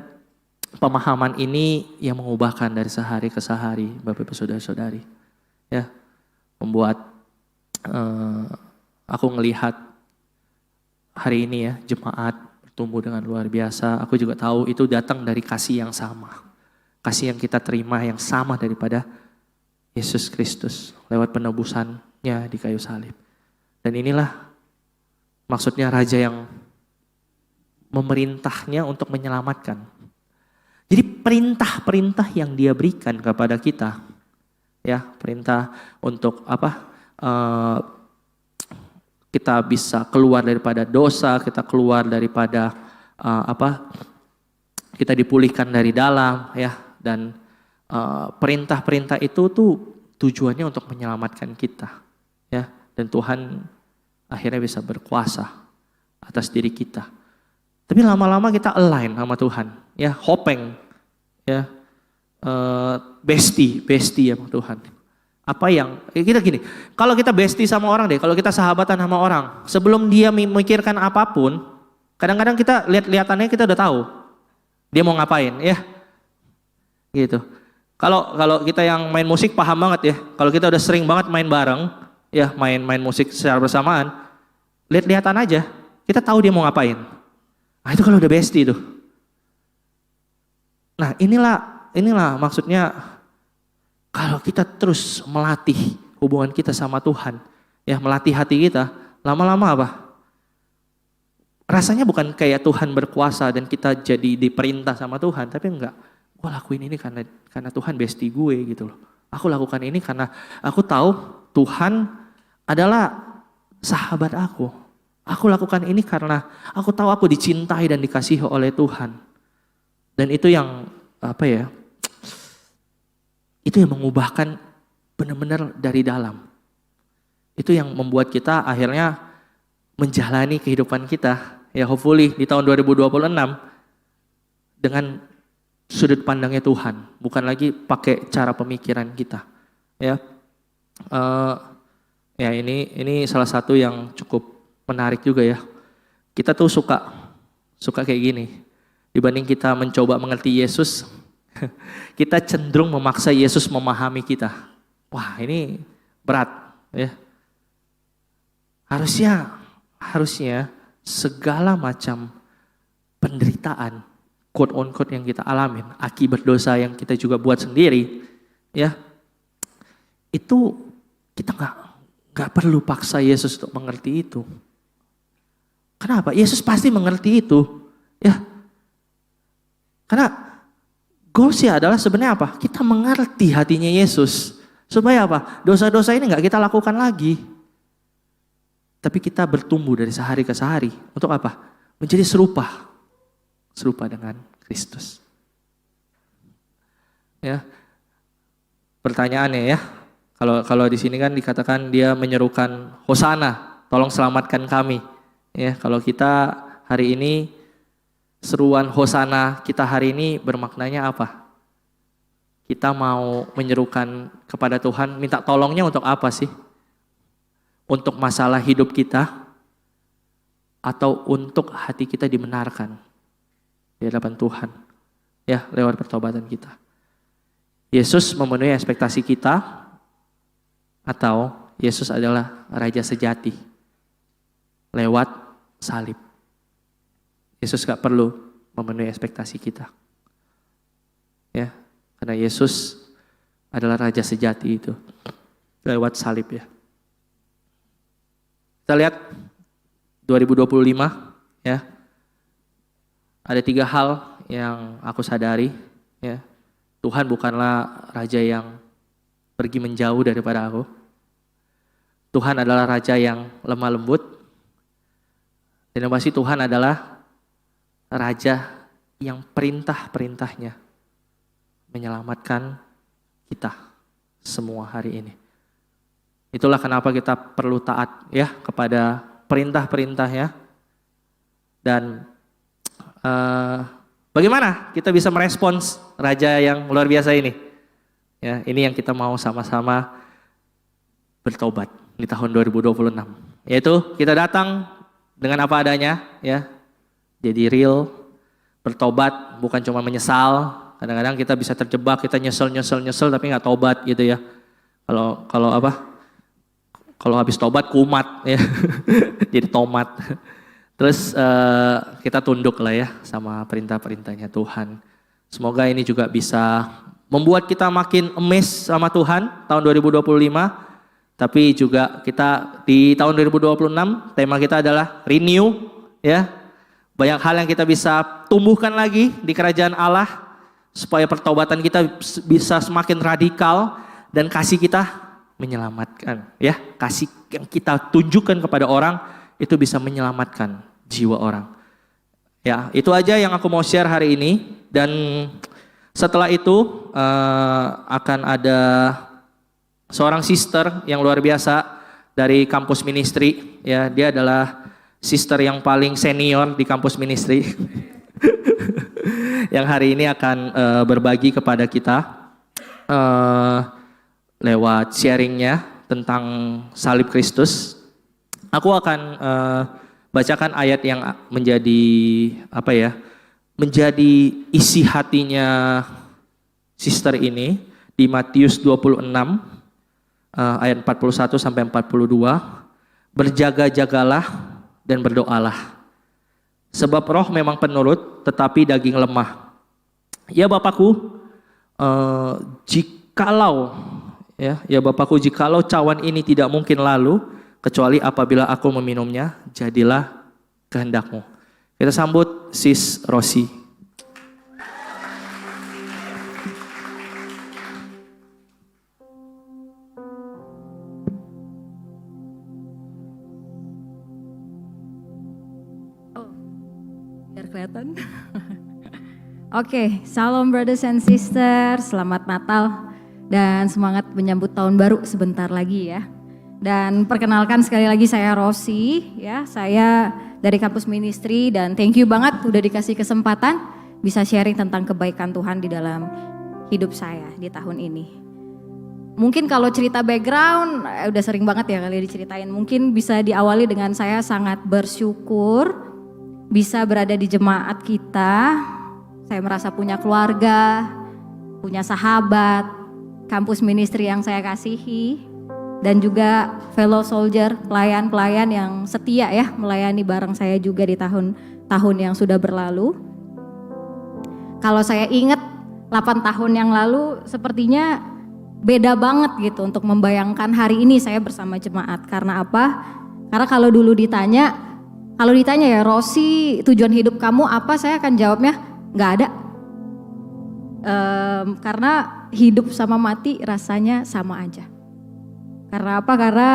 pemahaman ini yang mengubahkan dari sehari ke sehari, Bapak Ibu Saudara-saudari. Ya, membuat aku ngelihat hari ini ya, jemaat bertumbuh dengan luar biasa. Aku juga tahu itu datang dari kasih yang sama. Kasih yang kita terima yang sama daripada Yesus Kristus lewat penebusannya di kayu salib. Dan inilah maksudnya raja yang memerintahnya untuk menyelamatkan. Jadi perintah-perintah yang dia berikan kepada kita, ya, perintah untuk apa? Kita bisa keluar daripada dosa, kita keluar daripada kita dipulihkan dari dalam, ya, dan perintah-perintah itu tuh tujuannya untuk menyelamatkan kita, ya. Dan Tuhan akhirnya bisa berkuasa atas diri kita. Tapi lama-lama kita align sama Tuhan. Ya, hopeng. Ya, bestie ya sama Tuhan. Apa yang, kita gini, kalau kita bestie sama orang deh, kalau kita sahabatan sama orang, sebelum dia memikirkan apapun, kadang-kadang kita lihat-lihatannya kita udah tahu. Dia mau ngapain, ya. Gitu. Kalau kita yang main musik paham banget ya, kalau kita udah sering banget main bareng, ya, main musik secara bersamaan, lihat-lihatan aja, kita tahu dia mau ngapain. Nah itu kalau udah bestie tuh. Nah inilah maksudnya kalau kita terus melatih hubungan kita sama Tuhan, ya, melatih hati kita, lama-lama apa? Rasanya bukan kayak Tuhan berkuasa dan kita jadi diperintah sama Tuhan, tapi enggak. Gue lakuin ini karena Tuhan bestie gue gitu loh. Aku lakukan ini karena aku tahu Tuhan adalah sahabat aku. Aku lakukan ini karena aku tahu aku dicintai dan dikasihi oleh Tuhan. Dan itu yang apa ya? Itu yang mengubahkan benar-benar dari dalam. Itu yang membuat kita akhirnya menjalani kehidupan kita. Ya, hopefully di tahun 2026 dengan sudut pandangnya Tuhan, bukan lagi pakai cara pemikiran kita. Ya. Ya ini salah satu yang cukup menarik juga ya. Kita tuh suka kayak gini. Dibanding kita mencoba mengerti Yesus, kita cenderung memaksa Yesus memahami kita. Wah, ini berat ya. Harusnya segala macam penderitaan, quote on quote yang kita alamin, akibat dosa yang kita juga buat sendiri, ya, itu kita nggak perlu paksa Yesus untuk mengerti itu. Kenapa? Yesus pasti mengerti itu, ya. Karena goalsnya adalah sebenarnya apa? Kita mengerti hatinya Yesus. Supaya apa? Dosa-dosa ini nggak kita lakukan lagi. Tapi kita bertumbuh dari sehari ke sehari. Untuk apa? Menjadi serupa dengan Kristus. Ya. Pertanyaannya ya, kalau di sini kan dikatakan dia menyerukan Hosana, tolong selamatkan kami. Ya, kalau kita hari ini seruan Hosana kita hari ini bermaknanya apa? Kita mau menyerukan kepada Tuhan, minta tolongnya untuk apa sih? Untuk masalah hidup kita atau untuk hati kita dibenarkan di hadapan Tuhan, ya, lewat pertobatan kita. Yesus memenuhi ekspektasi kita atau Yesus adalah Raja sejati lewat salib. Yesus gak perlu memenuhi ekspektasi kita, ya, karena Yesus adalah Raja sejati itu lewat salib, ya. Kita lihat 2025, ya. Ada 3 hal yang aku sadari, ya. Tuhan bukanlah raja yang pergi menjauh daripada aku. Tuhan adalah raja yang lemah lembut. Dan yang pasti Tuhan adalah raja yang perintah-perintahnya menyelamatkan kita semua hari ini. Itulah kenapa kita perlu taat, ya, kepada perintah-perintahnya. Dan bagaimana kita bisa merespons raja yang luar biasa ini? Ya, ini yang kita mau sama-sama bertobat di tahun 2026. Yaitu kita datang dengan apa adanya, ya. Jadi real, bertobat, bukan cuma menyesal. Kadang-kadang kita bisa terjebak, kita nyesel tapi nggak tobat gitu ya. Kalau habis tobat kumat ya, jadi tomat. Terus kita tunduk lah ya sama perintah-perintahnya Tuhan. Semoga ini juga bisa membuat kita makin amazed sama Tuhan tahun 2025. Tapi juga kita di tahun 2026 tema kita adalah renew, ya. Banyak hal yang kita bisa tumbuhkan lagi di kerajaan Allah supaya pertobatan kita bisa semakin radikal dan kasih kita menyelamatkan, ya. Kasih yang kita tunjukkan kepada orang itu bisa menyelamatkan jiwa orang. Ya, itu aja yang aku mau share hari ini. Dan setelah itu akan ada seorang sister yang luar biasa dari kampus ministry, ya. Dia adalah sister yang paling senior di kampus ministry. Yang hari ini akan berbagi kepada kita lewat sharingnya tentang salib Kristus. Aku akan bacakan ayat yang menjadi menjadi isi hatinya sister ini di Matius 26 ayat 41 sampai 42. Berjaga-jagalah dan berdoalah. Sebab roh memang penurut tetapi daging lemah. Ya Bapakku, jikalau cawan ini tidak mungkin lalu, kecuali apabila aku meminumnya, jadilah kehendakmu. Kita sambut Sis Rosi. Oh, biar kelihatan. Oke, Shalom brothers and sisters, selamat Natal. Dan semangat menyambut tahun baru sebentar lagi ya. Dan perkenalkan sekali lagi saya Rosi ya, saya dari kampus ministry dan thank you banget udah dikasih kesempatan bisa sharing tentang kebaikan Tuhan di dalam hidup saya di tahun ini. Mungkin kalau cerita background udah sering banget ya kali diceritain. Mungkin bisa diawali dengan saya sangat bersyukur bisa berada di jemaat kita. Saya merasa punya keluarga, punya sahabat, kampus ministry yang saya kasihi, dan juga fellow soldier, pelayan-pelayan yang setia ya melayani bareng saya juga di tahun-tahun yang sudah berlalu. Kalau saya ingat 8 tahun yang lalu sepertinya beda banget gitu untuk membayangkan hari ini saya bersama jemaat. Karena apa? Karena kalau ditanya ya Rosi, tujuan hidup kamu apa? Saya akan jawabnya nggak ada. Karena hidup sama mati rasanya sama aja. Karena apa? Karena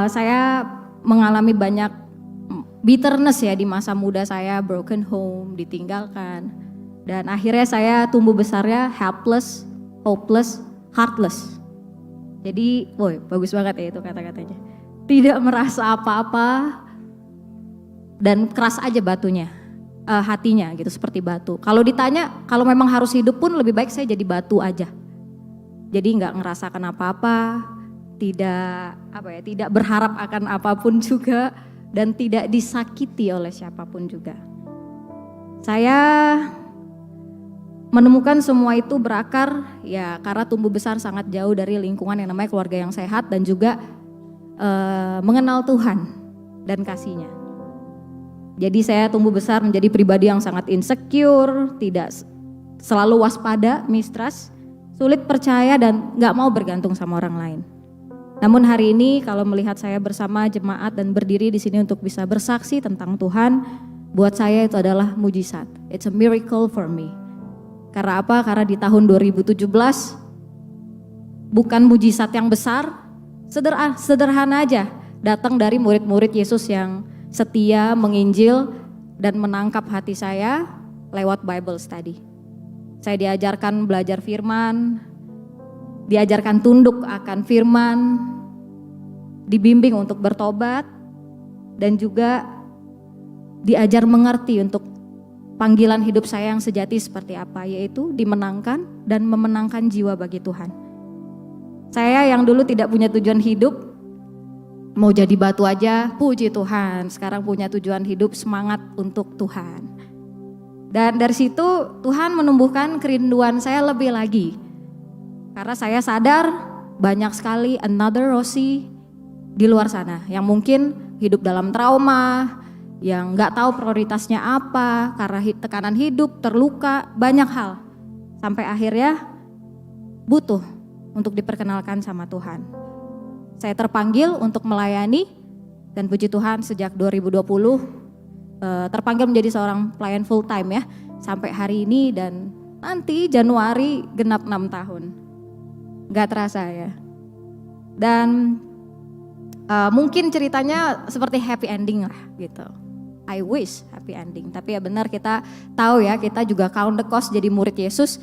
saya mengalami banyak bitterness ya di masa muda saya, broken home, ditinggalkan. Dan akhirnya saya tumbuh besarnya helpless, hopeless, heartless. Jadi, woi bagus banget ya itu kata-katanya. Tidak merasa apa-apa dan keras aja batunya. Hatinya gitu seperti batu. Kalau ditanya kalau memang harus hidup pun lebih baik saya jadi batu aja. Jadi nggak ngerasakan apa-apa, tidak berharap akan apapun juga dan tidak disakiti oleh siapapun juga. Saya menemukan semua itu berakar ya karena tumbuh besar sangat jauh dari lingkungan yang namanya keluarga yang sehat dan juga mengenal Tuhan dan kasih-Nya. Jadi saya tumbuh besar menjadi pribadi yang sangat insecure, tidak selalu waspada, mistrust, sulit percaya dan gak mau bergantung sama orang lain. Namun hari ini kalau melihat saya bersama jemaat dan berdiri di sini untuk bisa bersaksi tentang Tuhan, buat saya itu adalah mujizat. It's a miracle for me. Karena apa? Karena di tahun 2017 bukan mujizat yang besar, sederhana aja, datang dari murid-murid Yesus yang setia menginjil dan menangkap hati saya lewat Bible study. Saya diajarkan belajar firman, diajarkan tunduk akan firman, dibimbing untuk bertobat, dan juga diajar mengerti untuk panggilan hidup saya yang sejati seperti apa, yaitu dimenangkan dan memenangkan jiwa bagi Tuhan. Saya yang dulu tidak punya tujuan hidup, mau jadi batu aja, puji Tuhan, sekarang punya tujuan hidup, semangat untuk Tuhan. Dan dari situ Tuhan menumbuhkan kerinduan saya lebih lagi. Karena saya sadar banyak sekali another Rosi di luar sana yang mungkin hidup dalam trauma, yang gak tahu prioritasnya apa, karena tekanan hidup, terluka, banyak hal. Sampai akhirnya butuh untuk diperkenalkan sama Tuhan. Saya terpanggil untuk melayani dan puji Tuhan sejak 2020 terpanggil menjadi seorang pelayan full time ya sampai hari ini dan nanti Januari genap 6 tahun. Gak terasa ya. Dan mungkin ceritanya seperti happy ending lah gitu. I wish happy ending. Tapi ya benar kita tahu ya kita juga count the cost jadi murid Yesus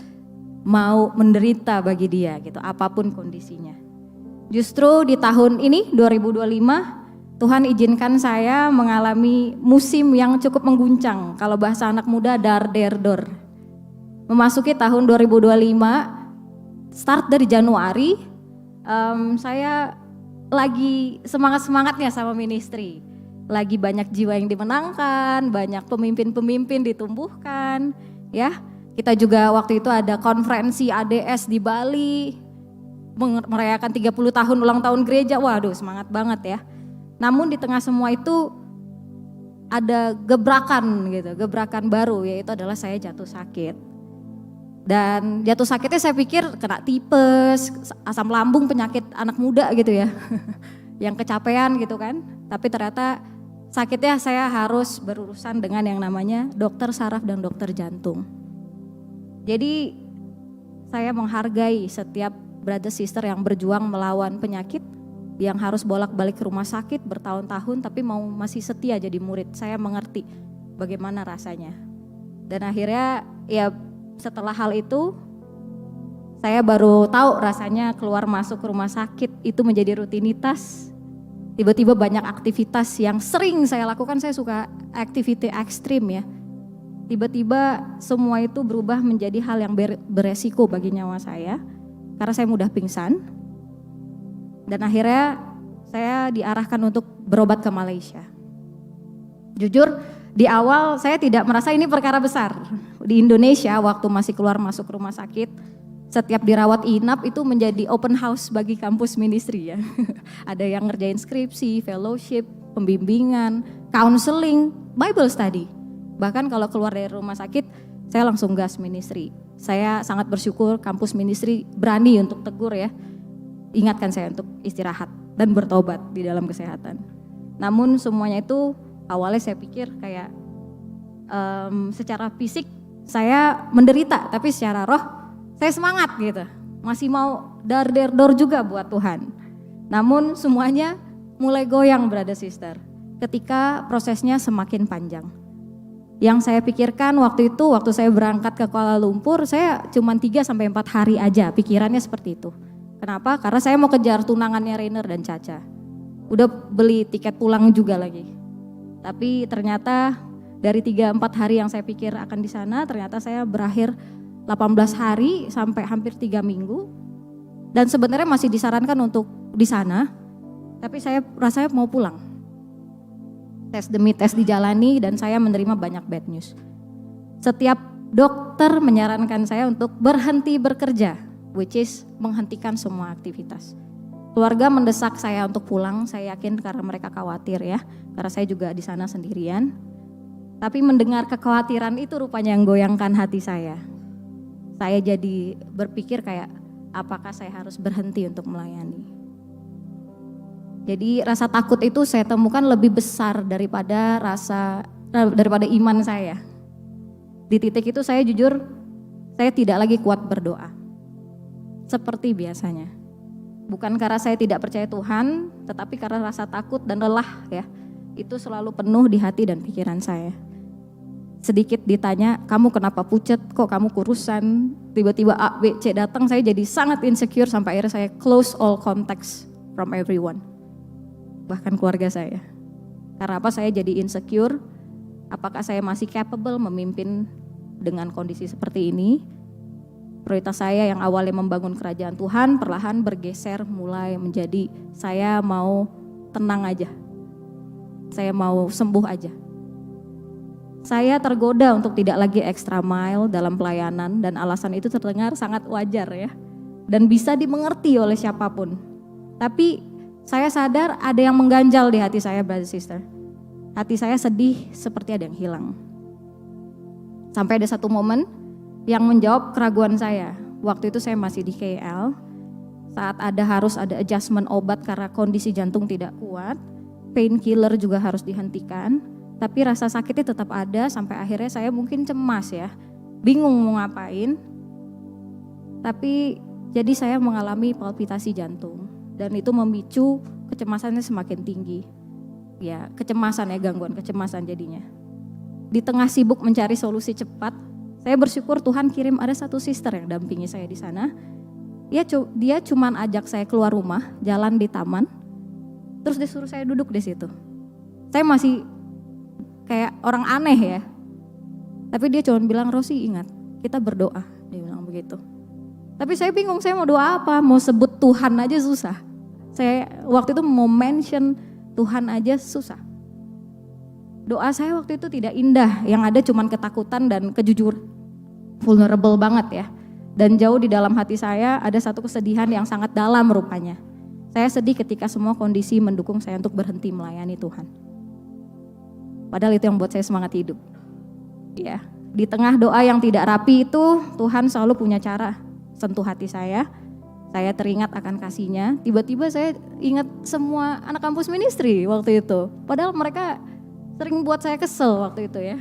mau menderita bagi dia gitu apapun kondisinya. Justru di tahun ini 2025 Tuhan izinkan saya mengalami musim yang cukup mengguncang. Kalau bahasa anak muda dar der dor. Memasuki tahun 2025 start dari Januari saya lagi semangat-semangatnya sama ministry. Lagi banyak jiwa yang dimenangkan, banyak pemimpin-pemimpin ditumbuhkan ya. Kita juga waktu itu ada konferensi ADS di Bali. Merayakan 30 tahun ulang tahun gereja, waduh semangat banget ya. Namun di tengah semua itu ada gebrakan baru yaitu adalah saya jatuh sakit. Dan jatuh sakitnya saya pikir kena tipes, asam lambung, penyakit anak muda gitu ya. Yang kecapean gitu kan. Tapi ternyata sakitnya saya harus berurusan dengan yang namanya dokter saraf dan dokter jantung. Jadi saya menghargai setiap brother sister yang berjuang melawan penyakit, yang harus bolak-balik ke rumah sakit bertahun-tahun tapi mau masih setia jadi murid. Saya mengerti bagaimana rasanya. Dan akhirnya ya setelah hal itu saya baru tahu rasanya keluar masuk ke rumah sakit itu menjadi rutinitas. Tiba-tiba banyak aktivitas yang sering saya lakukan, saya suka activity ekstrim ya. Tiba-tiba semua itu berubah menjadi hal yang beresiko bagi nyawa saya. Karena saya mudah pingsan dan akhirnya saya diarahkan untuk berobat ke Malaysia. Jujur di awal saya tidak merasa ini perkara besar. Di Indonesia waktu masih keluar masuk rumah sakit setiap dirawat inap itu menjadi open house bagi kampus ministry ya. Ada yang ngerjain skripsi, fellowship, pembimbingan, counseling, Bible study. Bahkan kalau keluar dari rumah sakit, saya langsung gas ministry. Saya sangat bersyukur kampus ministry berani untuk tegur ya. Ingatkan saya untuk istirahat dan bertobat di dalam kesehatan. Namun semuanya itu awalnya saya pikir kayak secara fisik saya menderita, tapi secara roh saya semangat gitu. Masih mau dar-der-dor juga buat Tuhan. Namun semuanya mulai goyang brother sister ketika prosesnya semakin panjang. Yang saya pikirkan waktu itu, waktu saya berangkat ke Kuala Lumpur, saya cuma 3-4 hari aja pikirannya seperti itu. Kenapa? Karena saya mau kejar tunangannya Rainer dan Caca. Udah beli tiket pulang juga lagi. Tapi ternyata dari 3-4 hari yang saya pikir akan di sana, ternyata saya berakhir 18 hari sampai hampir 3 minggu. Dan sebenarnya masih disarankan untuk di sana, tapi saya rasanya mau pulang. Tes demi tes dijalani dan saya menerima banyak bad news. Setiap dokter menyarankan saya untuk berhenti bekerja, which is menghentikan semua aktivitas. Keluarga mendesak saya untuk pulang, saya yakin karena mereka khawatir ya, karena saya juga di sana sendirian. Tapi mendengar kekhawatiran itu rupanya yang goyangkan hati saya. Saya jadi berpikir kayak, apakah saya harus berhenti untuk melayani? Jadi rasa takut itu saya temukan lebih besar daripada iman saya. Di titik itu saya jujur, saya tidak lagi kuat berdoa. Seperti biasanya. Bukan karena saya tidak percaya Tuhan, tetapi karena rasa takut dan lelah ya. Itu selalu penuh di hati dan pikiran saya. Sedikit ditanya, kamu kenapa pucet, kok kamu kurusan, tiba-tiba A, B, C datang, saya jadi sangat insecure sampai akhirnya saya close all contacts from everyone. Bahkan keluarga saya. Karena apa? Saya jadi insecure, apakah saya masih capable memimpin dengan kondisi seperti ini? Prioritas saya yang awalnya membangun kerajaan Tuhan perlahan bergeser mulai menjadi saya mau tenang aja. Saya mau sembuh aja. Saya tergoda untuk tidak lagi extra mile dalam pelayanan dan alasan itu terdengar sangat wajar ya. Dan bisa dimengerti oleh siapapun. Tapi saya sadar ada yang mengganjal di hati saya brother sister. Hati saya sedih seperti ada yang hilang. Sampai ada satu momen yang menjawab keraguan saya. Waktu itu saya masih di KL. Saat harus ada adjustment obat karena kondisi jantung tidak kuat. Painkiller juga harus dihentikan. Tapi rasa sakitnya tetap ada sampai akhirnya saya mungkin cemas ya. Bingung mau ngapain. Tapi jadi saya mengalami palpitasi jantung. Dan itu memicu kecemasannya semakin tinggi. Ya kecemasan ya, gangguan kecemasan jadinya. Di tengah sibuk mencari solusi cepat, saya bersyukur Tuhan kirim ada satu sister yang dampingi saya di sana. Dia cuman ajak saya keluar rumah, jalan di taman. Terus dia suruh saya duduk di situ. Saya masih kayak orang aneh ya. Tapi dia cuma bilang, Rosi ingat, kita berdoa. Dia bilang begitu. Tapi saya bingung, saya mau doa apa? Mau sebut Tuhan aja susah. Saya waktu itu mau mention Tuhan aja susah. Doa saya waktu itu tidak indah, yang ada cuma ketakutan dan kejujuran. Vulnerable banget ya. Dan jauh di dalam hati saya ada satu kesedihan yang sangat dalam rupanya. Saya sedih ketika semua kondisi mendukung saya untuk berhenti melayani Tuhan. Padahal itu yang buat saya semangat hidup. Ya, di tengah doa yang tidak rapi itu Tuhan selalu punya cara sentuh hati saya. Saya teringat akan kasih-Nya. Tiba-tiba saya ingat semua anak kampus ministry waktu itu. Padahal mereka sering buat saya kesel waktu itu ya.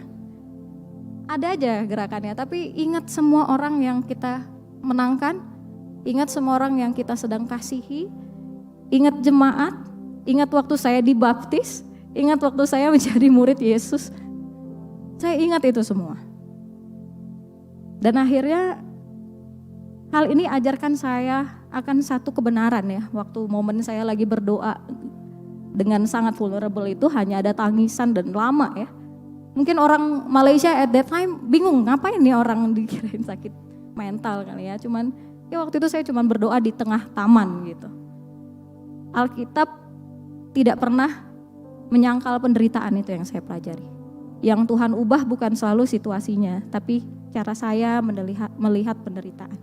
Ada aja gerakannya, tapi ingat semua orang yang kita menangkan, ingat semua orang yang kita sedang kasihi, ingat jemaat, ingat waktu saya dibaptis, ingat waktu saya menjadi murid Yesus. Saya ingat itu semua. Dan akhirnya hal ini ajarkan saya akan satu kebenaran ya. Waktu momen saya lagi berdoa dengan sangat vulnerable itu hanya ada tangisan dan lama ya. Mungkin orang Malaysia at that time bingung ngapain nih orang dikirain sakit mental kali ya. Cuman ya waktu itu saya cuman berdoa di tengah taman gitu. Alkitab tidak pernah menyangkal penderitaan itu yang saya pelajari. Yang Tuhan ubah bukan selalu situasinya, tapi cara saya melihat penderitaan.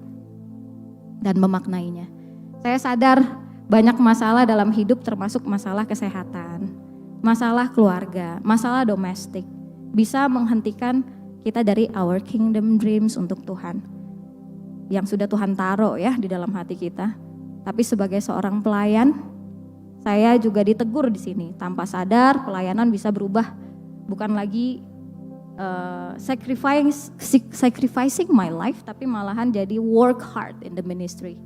dan memaknainya. Saya sadar banyak masalah dalam hidup termasuk masalah kesehatan, masalah keluarga, masalah domestik bisa menghentikan kita dari our kingdom dreams untuk Tuhan. Yang sudah Tuhan taruh ya di dalam hati kita. Tapi sebagai seorang pelayan, saya juga ditegur di sini. Tanpa sadar pelayanan bisa berubah, bukan lagi sacrificing my life, tapi malahan jadi work hard in the ministry.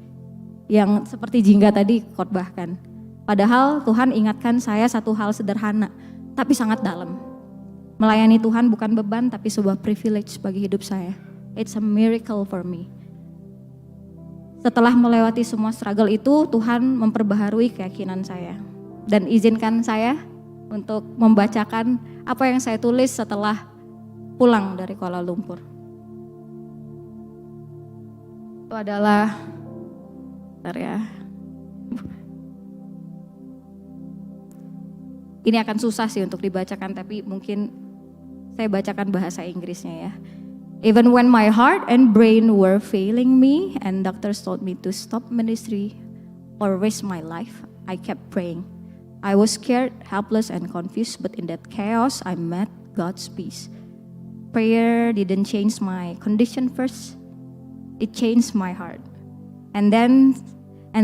Yang seperti Jingga tadi khotbahkan. Padahal Tuhan ingatkan saya satu hal sederhana, tapi sangat dalam. Melayani Tuhan bukan beban, tapi sebuah privilege bagi hidup saya. It's a miracle for me. Setelah melewati semua struggle itu, Tuhan memperbaharui keyakinan saya. Dan izinkan saya untuk membacakan apa yang saya tulis setelah pulang dari Kuala Lumpur. Itu adalah, bentar ya. Ini akan susah sih untuk dibacakan, tapi mungkin saya bacakan bahasa Inggrisnya ya. Even when my heart and brain were failing me and doctors told me to stop ministry or risk my life, I kept praying. I was scared, helpless and confused, but in that chaos I met God's peace. Prayer didn't change my condition first, it changed my heart. And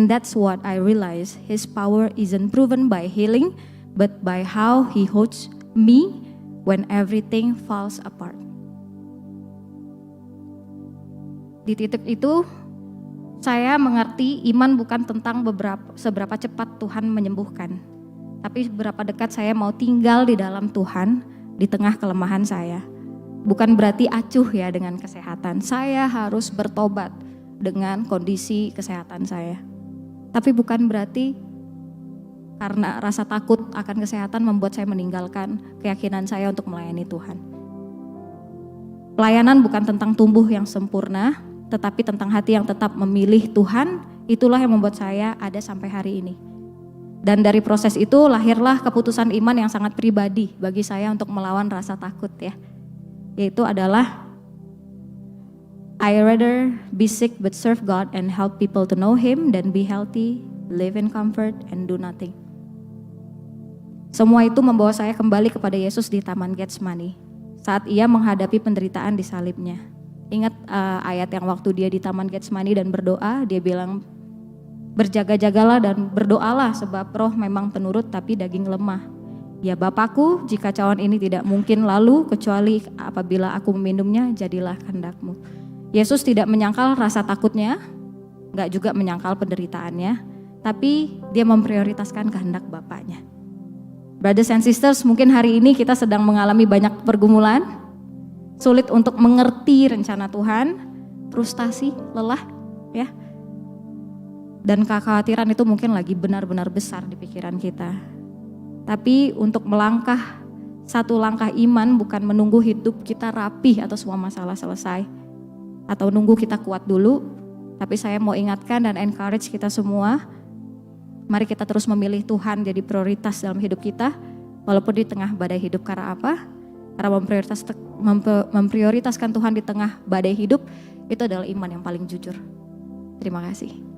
that's what I realized, His power isn't proven by healing, but by how He holds me when everything falls apart. Di titik itu, saya mengerti iman bukan tentang seberapa cepat Tuhan menyembuhkan, tapi seberapa dekat saya mau tinggal di dalam Tuhan di tengah kelemahan saya. Bukan berarti acuh ya dengan kesehatan, saya harus bertobat dengan kondisi kesehatan saya. Tapi bukan berarti karena rasa takut akan kesehatan membuat saya meninggalkan keyakinan saya untuk melayani Tuhan. Pelayanan bukan tentang tubuh yang sempurna, tetapi tentang hati yang tetap memilih Tuhan. Itulah yang membuat saya ada sampai hari ini. Dan dari proses itu lahirlah keputusan iman yang sangat pribadi bagi saya untuk melawan rasa takut ya. Yaitu adalah I rather be sick but serve God and help people to know Him than be healthy, live in comfort and do nothing. Semua itu membawa saya kembali kepada Yesus di Taman Getsemani saat Ia menghadapi penderitaan di salibnya. Ingat ayat yang waktu Dia di Taman Getsemani dan berdoa, Dia bilang berjaga-jagalah dan berdoalah sebab roh memang penurut tapi daging lemah. Ya Bapakku, jika cawan ini tidak mungkin lalu kecuali apabila aku meminumnya, jadilah kehendak-Mu. Yesus tidak menyangkal rasa takutnya, gak juga menyangkal penderitaannya, tapi Dia memprioritaskan kehendak Bapaknya. Brothers and sisters, mungkin hari ini kita sedang mengalami banyak pergumulan, sulit untuk mengerti rencana Tuhan, frustasi, lelah, ya. Dan kekhawatiran itu mungkin lagi benar-benar besar di pikiran kita. Tapi untuk melangkah satu langkah iman bukan menunggu hidup kita rapih atau semua masalah selesai. Atau nunggu kita kuat dulu. Tapi saya mau ingatkan dan encourage kita semua. Mari kita terus memilih Tuhan jadi prioritas dalam hidup kita. Walaupun di tengah badai hidup. Karena apa? Karena memprioritaskan Tuhan di tengah badai hidup. Itu adalah iman yang paling jujur. Terima kasih.